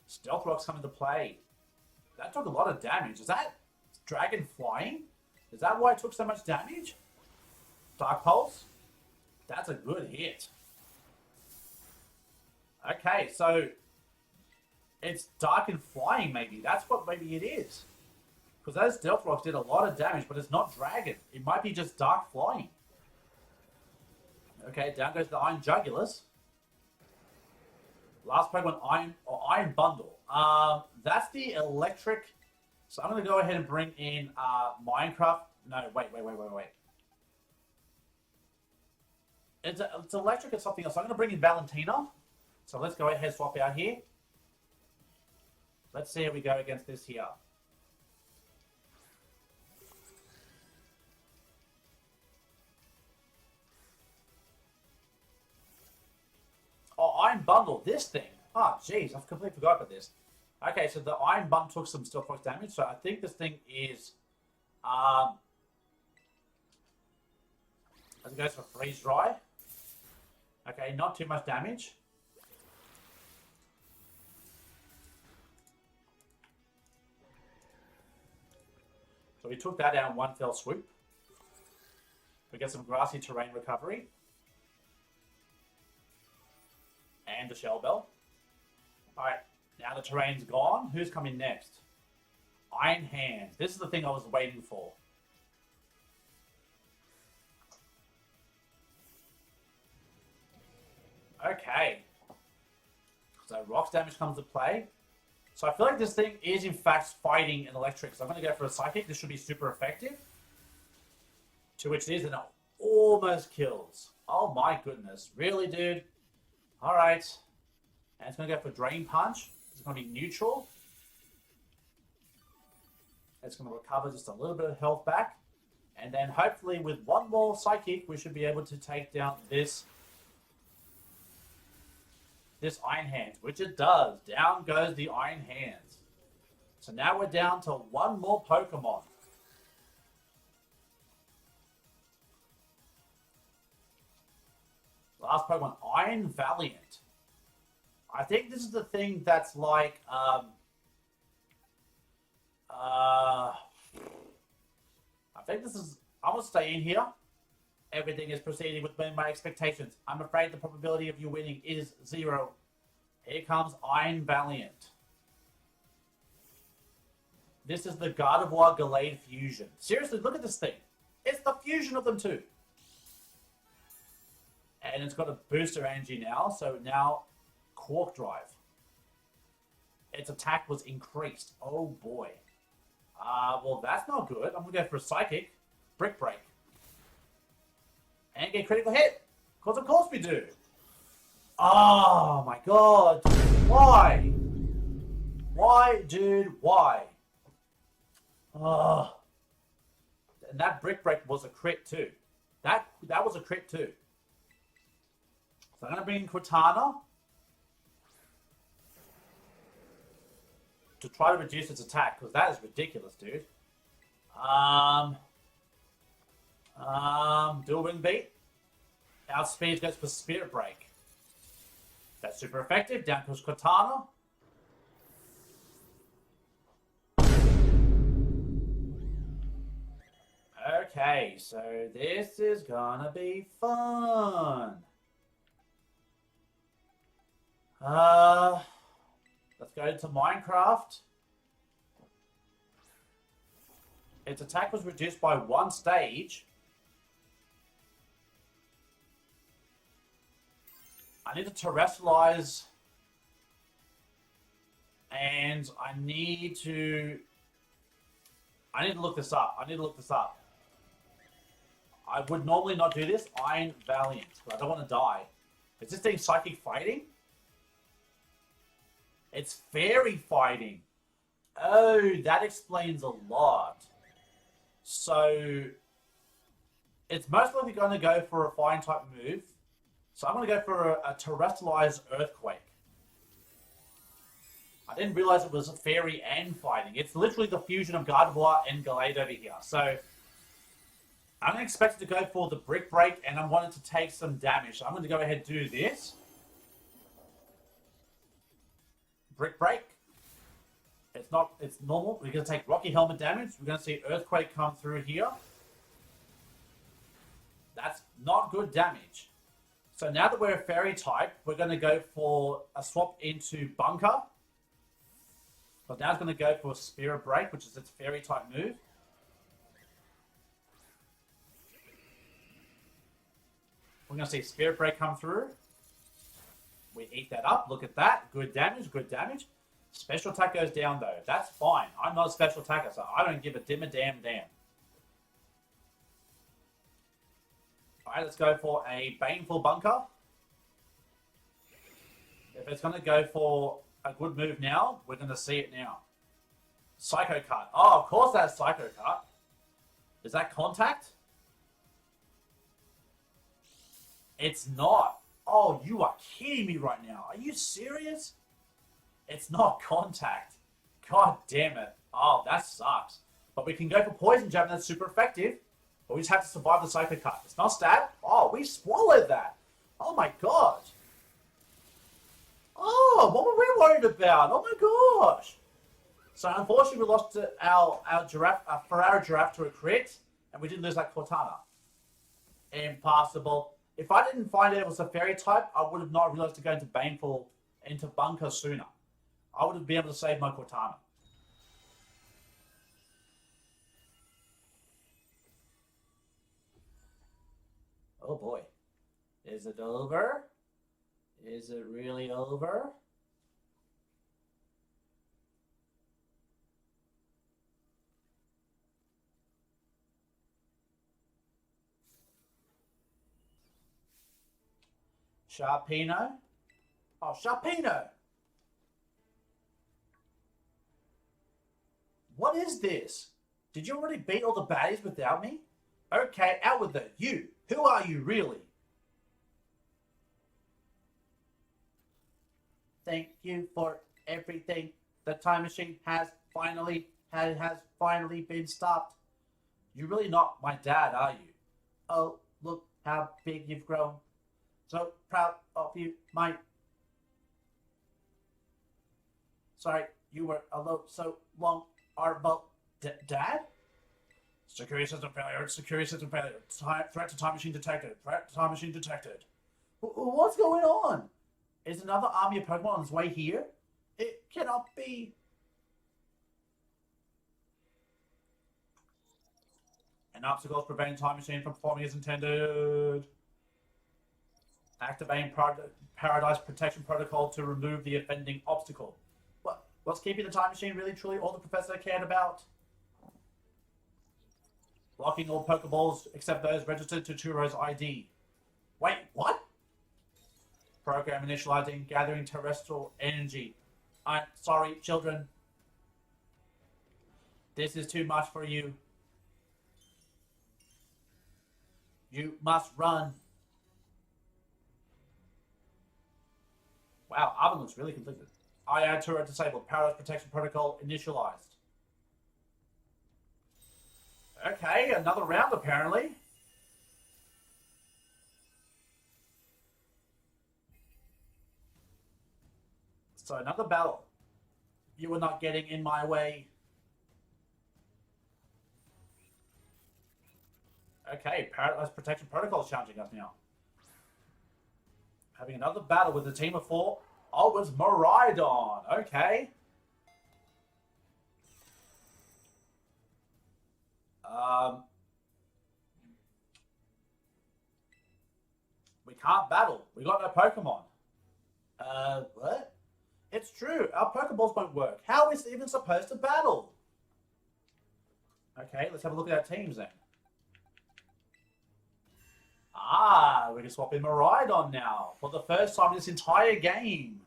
Stealth Rock's come into play. That took a lot of damage. Is that Dragon flying? Is that why it took so much damage? Dark Pulse? That's a good hit. Okay, so it's Dark and Flying maybe. That's what maybe it is. Because those Stealth Rocks did a lot of damage, but it's not Dragon. It might be just Dark Flying. Okay, down goes the Iron Jugulus. Last Pokemon, Iron Bundle. That's the electric. So I'm going to go ahead and bring in Minecraft. No, wait. It's electric or something else. So I'm going to bring in Valentina. So let's go ahead and swap out here. Let's see how we go against this here. Oh, Iron Bundle, this thing. Oh, jeez, I've completely forgot about this. Okay, so the Iron Bundle took some Stealth Rock damage, so I think this thing is... as it goes for Freeze Dry. Okay, not too much damage. So we took that down in one fell swoop. We get some Grassy Terrain recovery. And the Shell Bell. Alright, now the terrain's gone. Who's coming next? Iron Hand. This is the thing I was waiting for. Okay. So rocks damage comes to play. So I feel like this thing is in fact fighting an electric. So I'm going to go for a psychic. This should be super effective. To which it is, and it almost kills. Oh my goodness. Really, dude? Alright. And it's going to go for Drain Punch. It's going to be neutral. It's going to recover just a little bit of health back. And then hopefully with one more psychic, we should be able to take down this Iron Hand, which it does. Down goes the Iron Hands. So now we're down to one more Pokemon. Last Pokemon, Iron Valiant. I think this is the thing that's like, I think this is, I'm going to stay in here. Everything is proceeding within my expectations. I'm afraid the probability of you winning is 0. Here comes Iron Valiant. This is the Gardevoir Gallade fusion. Seriously, look at this thing. It's the fusion of them two. And it's got a booster energy now, so now Quark Drive. Its attack was increased. Oh boy. Well, that's not good. I'm going to go for a Psychic. Brick Break. And get critical hit. Because of course we do. Oh my god. Why? Why, dude? Why? Oh. And that Brick Break was a crit too. That was a crit too. So I'm going to bring in Cortana to try to reduce its attack, because that is ridiculous, dude. Dual Wing Beat. Outspeed goes for Spirit Break. That's super effective. Down goes Cortana. Okay, so this is gonna be fun. Let's go to Minecraft. Its attack was reduced by 1 stage. I need to terrestrialize. And I need to look this up. I would normally not do this. Iron Valiant, but I don't want to die. Is this thing Psychic Fighting? It's Fairy Fighting. Oh, that explains a lot. So, it's most likely going to go for a Fire type move. So I'm going to go for a Terrestrialized Earthquake. I didn't realize it was a Fairy and Fighting. It's literally the fusion of Gardevoir and Gallade over here. So, I'm expected to go for the Brick Break, and I'm wanting to take some damage. So I'm going to go ahead and do this. Brick Break. It's normal. We're going to take Rocky Helmet damage. We're going to see Earthquake come through here. That's not good damage. So now that we're a Fairy type, we're going to go for a swap into Bunker. But now it's going to go for Spirit Break, which is its Fairy type move. We're going to see Spirit Break come through. We eat that up. Look at that. Good damage, good damage. Special attack goes down, though. That's fine. I'm not a special attacker, so I don't give a damn. Alright, let's go for a Baneful Bunker. If it's going to go for a good move now, we're going to see it now. Psycho Cut. Oh, of course that's Psycho Cut. Is that Contact? It's not. Oh, you are kidding me right now. Are you serious? It's not Contact. God damn it. Oh, that sucks. But we can go for Poison Jab, and that's super effective. But we just have to survive the Psycho Cut. It's not stab. Oh, we swallowed that. Oh my god. Oh, what were we worried about? Oh my gosh. So unfortunately we lost our Ferrara Giraffe to a crit, and we did lose that Cortana. Impossible. If I didn't find it was a fairy type, I would have not realized to go into Baneful, into Bunker sooner. I would have been able to save my Cortana. Oh boy. Is it over? Is it really over? Sharpino? Oh, Sharpino! What is this? Did you already beat all the baddies without me? Okay, out with it. You! Who are you, really? Thank you for everything. The time machine has finally been stopped. You're really not my dad, are you? Oh, look how big you've grown. So proud of you, my... Sorry, you were alone so long. Arbol... Dad? Security system failure. Security system failure. Threat to time machine detected. Threat to time machine detected. What's going on? Is another army of Pokemon on its way here? It cannot be. An obstacle is preventing time machine from performing as intended. Activating Paradise Protection Protocol to remove the offending obstacle. What's keeping the time machine really truly all the professor cared about? Locking all Pokeballs except those registered to Turo's ID. Wait, what? Program initializing, gathering terrestrial energy. I'm sorry, children. This is too much for you. You must run. Wow, Oven looks really conflicted. IA turret disabled. Paradise Protection Protocol initialized. Okay, another round apparently. So another battle. You were not getting in my way. Okay, Paradise Protection Protocol is challenging us now. Having another battle with a team of 4. Oh, it's Miraidon. Okay. We can't battle. We got no Pokemon. What? It's true. Our Pokeballs won't work. How is it even supposed to battle? Okay, let's have a look at our teams then. Ah, we can swap in Miraidon now for the first time in this entire game.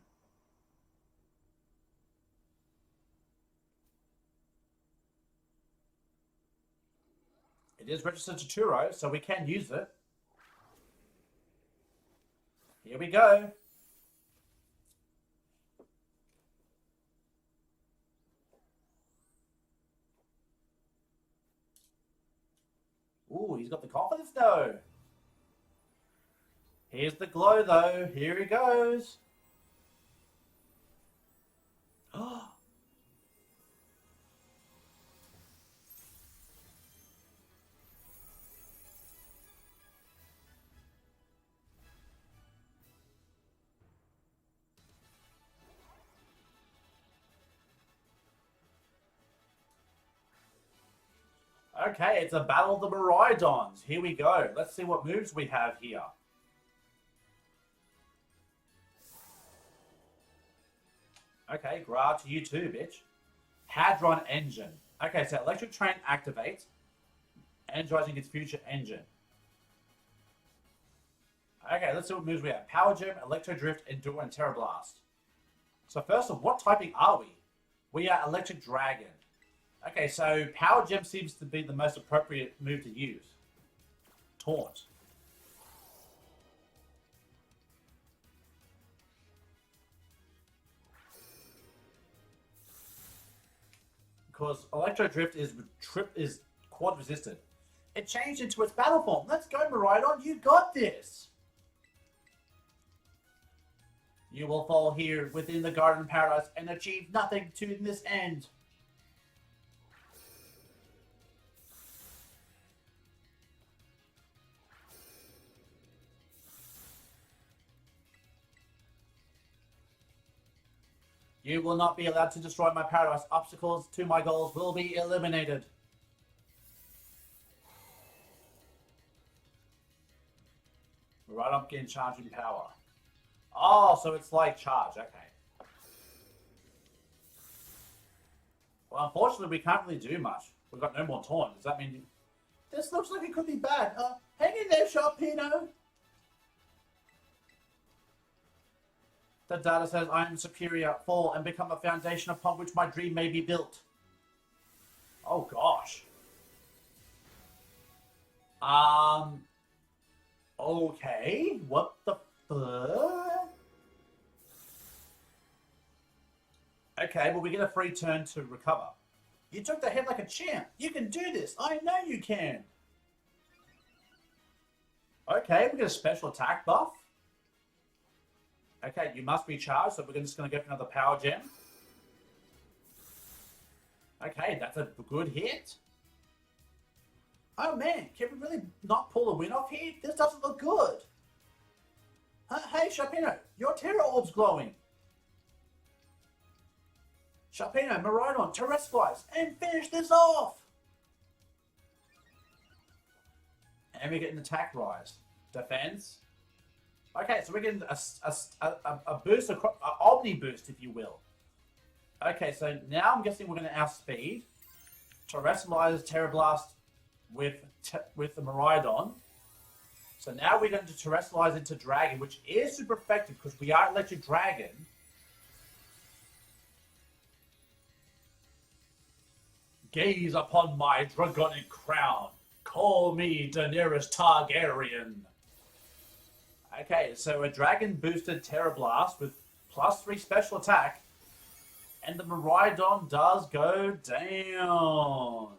It is registered to Turo, so we can use it. Here we go. Ooh, he's got the confidence though. Here's the glow though. Here he goes. Okay, it's a battle of the Miraidons. Here we go. Let's see what moves we have here. Okay, Gra to you too, bitch. Hadron Engine. Okay, so Electric Train activates, energizing its future engine. Okay, let's see what moves we have. Power Gem, Electro Drift, Endure, and Terra Blast. So first of what typing are we? We are Electric Dragon. Okay, so Power Gem seems to be the most appropriate move to use. Taunt. Because Electro Drift is quad resistant. It changed into its battle form. Let's go, Miraidon. You got this. You will fall here within the Garden of Paradise and achieve nothing to this end. You will not be allowed to destroy my paradise. Obstacles to my goals will be eliminated. Right up getting charging power. Oh, so it's like charge. Okay. Well, unfortunately, we can't really do much. We've got no more taunt. Does that mean... This looks like it could be bad. Hang in there, Sharpino. The data says I am superior. Fall and become a foundation upon which my dream may be built. Oh, gosh. Okay. What the fuck? Okay, well, we get a free turn to recover. You took the hit like a champ. You can do this. I know you can. Okay, we get a special attack buff. Okay, you must be charged, so we're just going to go for another power gem. Okay, that's a good hit. Oh man, can we really not pull a win off here? This doesn't look good. Hey, Sharpino, your Tera Orb's glowing. Sharpino, Miraidon, Terrestrialize, and finish this off! And we get an attack rise. Defense. Okay, so we're getting a boost, an Omni boost, if you will. Okay, so now I'm guessing we're going to outspeed. Terrestrialize, Terra Blast with the Miraidon. So now we're going to Terrestrialize into Dragon, which is super effective because we are Electric Dragon. Gaze upon my dragonic crown. Call me Daenerys Targaryen. Okay, so a dragon boosted Terra Blast with +3 special attack. And the Miraidon does go down.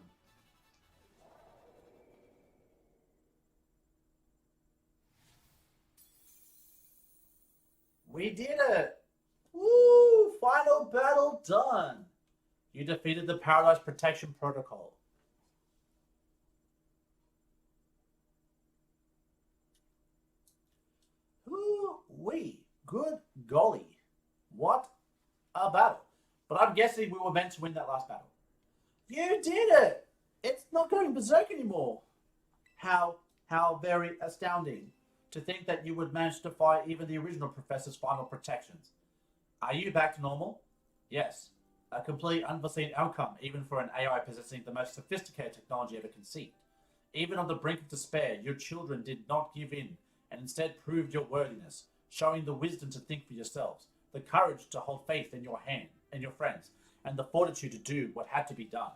We did it! Woo! Final battle done! You defeated the Paradise Protection Protocol. Ooh-wee. Good golly. What a battle. But I'm guessing we were meant to win that last battle. You did it! It's not going berserk anymore. How very astounding to think that you would manage to defy even the original Professor's final protections. Are you back to normal? Yes. A completely unforeseen outcome, even for an AI possessing the most sophisticated technology ever conceived. Even on the brink of despair, your children did not give in, and instead proved your worthiness, showing the wisdom to think for yourselves, the courage to hold faith in your friends, and the fortitude to do what had to be done.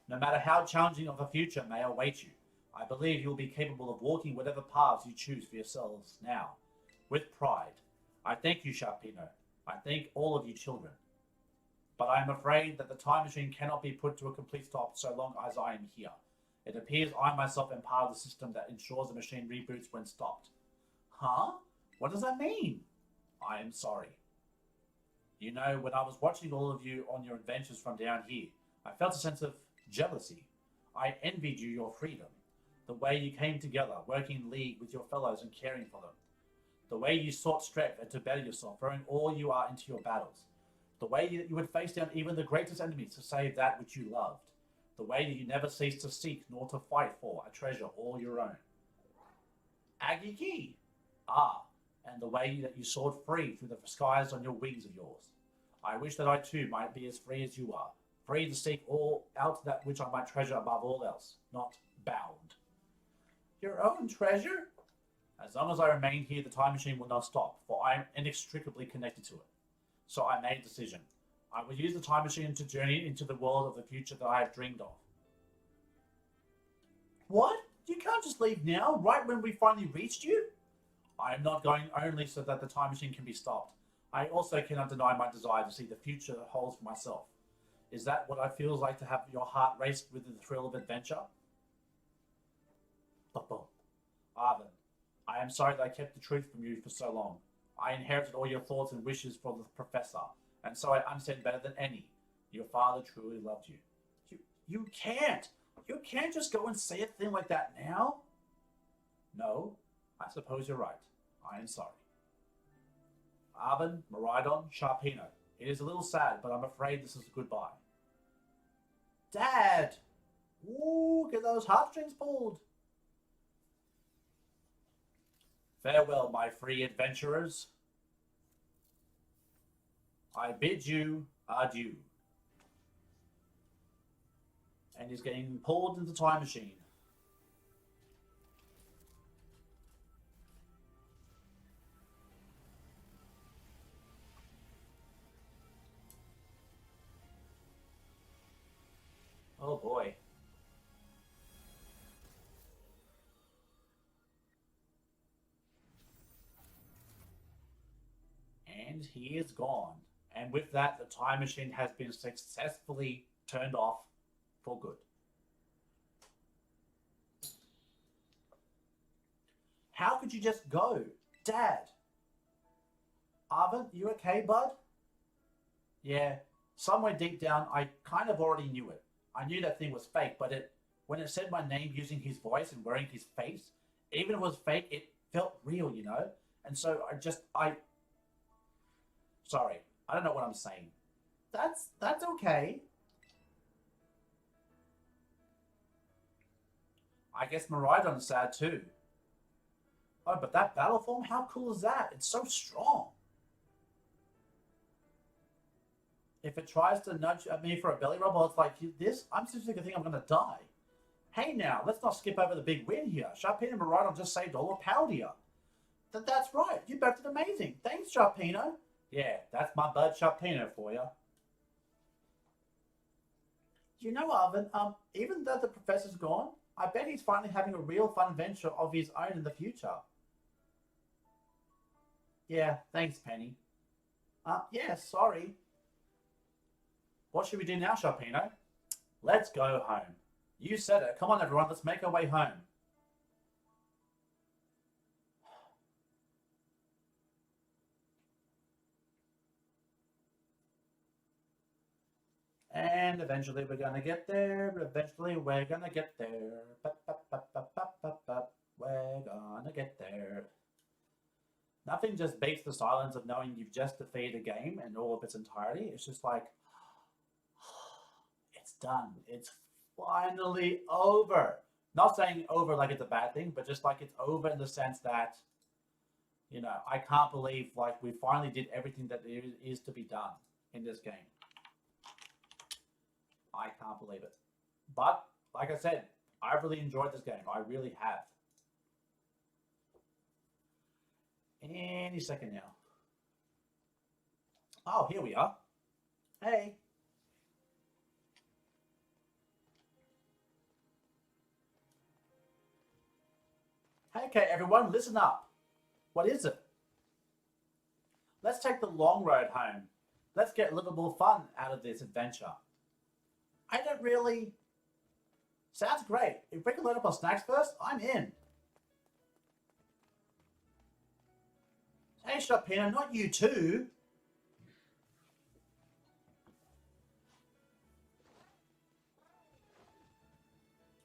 No matter how challenging of a future may await you, I believe you will be capable of walking whatever paths you choose for yourselves now. With pride, I thank you, Sharpino. I thank all of you children. But I am afraid that the time machine cannot be put to a complete stop so long as I am here. It appears I myself am part of the system that ensures the machine reboots when stopped. Huh? What does that mean? I am sorry. You know, when I was watching all of you on your adventures from down here, I felt a sense of jealousy. I envied you your freedom. The way you came together, working in league with your fellows and caring for them. The way you sought strength and to better yourself, throwing all you are into your battles. The way that you would face down even the greatest enemies to save that which you loved. The way that you never ceased to seek nor to fight for a treasure all your own. Aggie. And the way that you soared free through the skies on your wings of yours. I wish that I too might be as free as you are. Free to seek all out that which I might treasure above all else, not bound. Your own treasure? As long as I remain here, the time machine will not stop, for I am inextricably connected to it. So I made a decision. I will use the time machine to journey into the world of the future that I have dreamed of. What? You can't just leave now, right when we finally reached you? I am not going only so that the time machine can be stopped. I also cannot deny my desire to see the future that holds for myself. Is that what it feels like to have your heart race with the thrill of adventure? Arvin, I am sorry that I kept the truth from you for so long. I inherited all your thoughts and wishes from the Professor, and so I understand better than any. Your father truly loved you. You can't! You can't just go and say a thing like that now? No, I suppose you're right. I am sorry. Arvin, Miraidon, Sharpino, It is a little sad, but I'm afraid this is goodbye. Dad! Ooh, get those heartstrings pulled. Farewell, my free adventurers. I bid you adieu. And he's getting pulled into the time machine. Oh boy. And he is gone. And with that, the time machine has been successfully turned off for good. How could you just go? Dad! Arvin, you okay, bud? Yeah, somewhere deep down, I kind of already knew it. I knew that thing was fake, but when it said my name using his voice and wearing his face, even if it was fake, it felt real, you know? And so sorry, I don't know what I'm saying. That's okay. I guess Miraidon's sad too. Oh, but that battle form, how cool is that? It's so strong. If it tries to nudge at me for a belly rub, well, it's like this, I'm seriously gonna think I'm gonna die. Hey now, let's not skip over the big win here. Sharpino and Miraidon just saved all of Paldea. That's right, you both did amazing. Thanks, Sharpino. Yeah, that's my bud Sharpino for you. You know, Arvin, even though the professor's gone, I bet he's finally having a real fun adventure of his own in the future. Yeah, thanks, Penny. Yeah, sorry. What should we do now, Sharpino? Let's go home. You said it. Come on, everyone. Let's make our way home. And eventually we're going to get there. Eventually we're going to get there. We're going to get there. Nothing just beats the silence of knowing you've just defeated a game in all of its entirety. It's just like, it's done. It's finally over. Not saying over like it's a bad thing, but just like it's over in the sense that, you know, I can't believe like we finally did everything that there is to be done in this game. I can't believe it. But, like I said, I've really enjoyed this game. I really have. Any second now. Oh, here we are. Hey. Okay, everyone, listen up. What is it? Let's take the long road home. Let's get a little more fun out of this adventure. I don't really... Sounds great. If we can load up our snacks first, I'm in. Hey, Sharpino, not you too.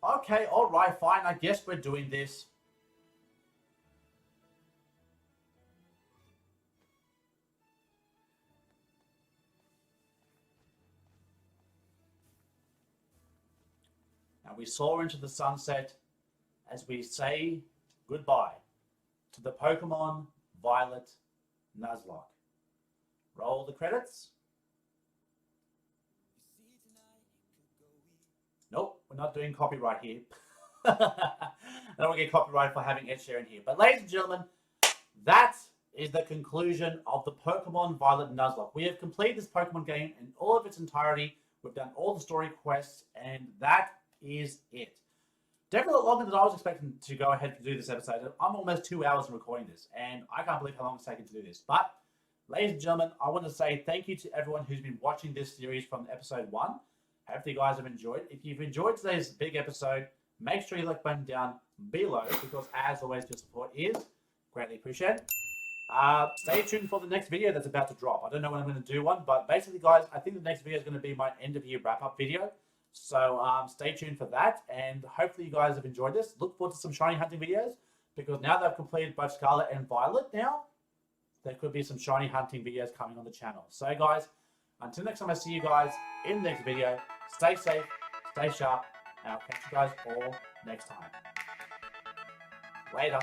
Okay, alright, fine. I guess we're doing this. Now we soar into the sunset as we say goodbye to the Pokémon Violet Nuzlocke. Roll the credits. Nope, we're not doing copyright here. I don't want to get copyright for having Ed Sheeran here. But ladies and gentlemen, that is the conclusion of the Pokémon Violet Nuzlocke. We have completed this Pokémon game in all of its entirety. We've done all the story quests, and that is it. Definitely a lot longer than I was expecting to go ahead and do this episode. I'm almost 2 hours in recording this, and I can't believe how long it's taken to do this. But, ladies and gentlemen, I want to say thank you to everyone who's been watching this series from episode 1. Hopefully you guys have enjoyed. If you've enjoyed today's big episode, make sure you like the button down below, because as always, your support is greatly appreciated. Stay tuned for the next video that's about to drop. I don't know when I'm going to do one, but basically, guys, I think the next video is going to be my end-of-year wrap-up video. So stay tuned for that, and hopefully you guys have enjoyed this. Look forward to some shiny hunting videos, because now that I've completed both Scarlet and Violet now, there could be some shiny hunting videos coming on the channel. So guys, Until next time, I see you guys in the next video. Stay safe, stay sharp, and I'll catch you guys all next time. Later.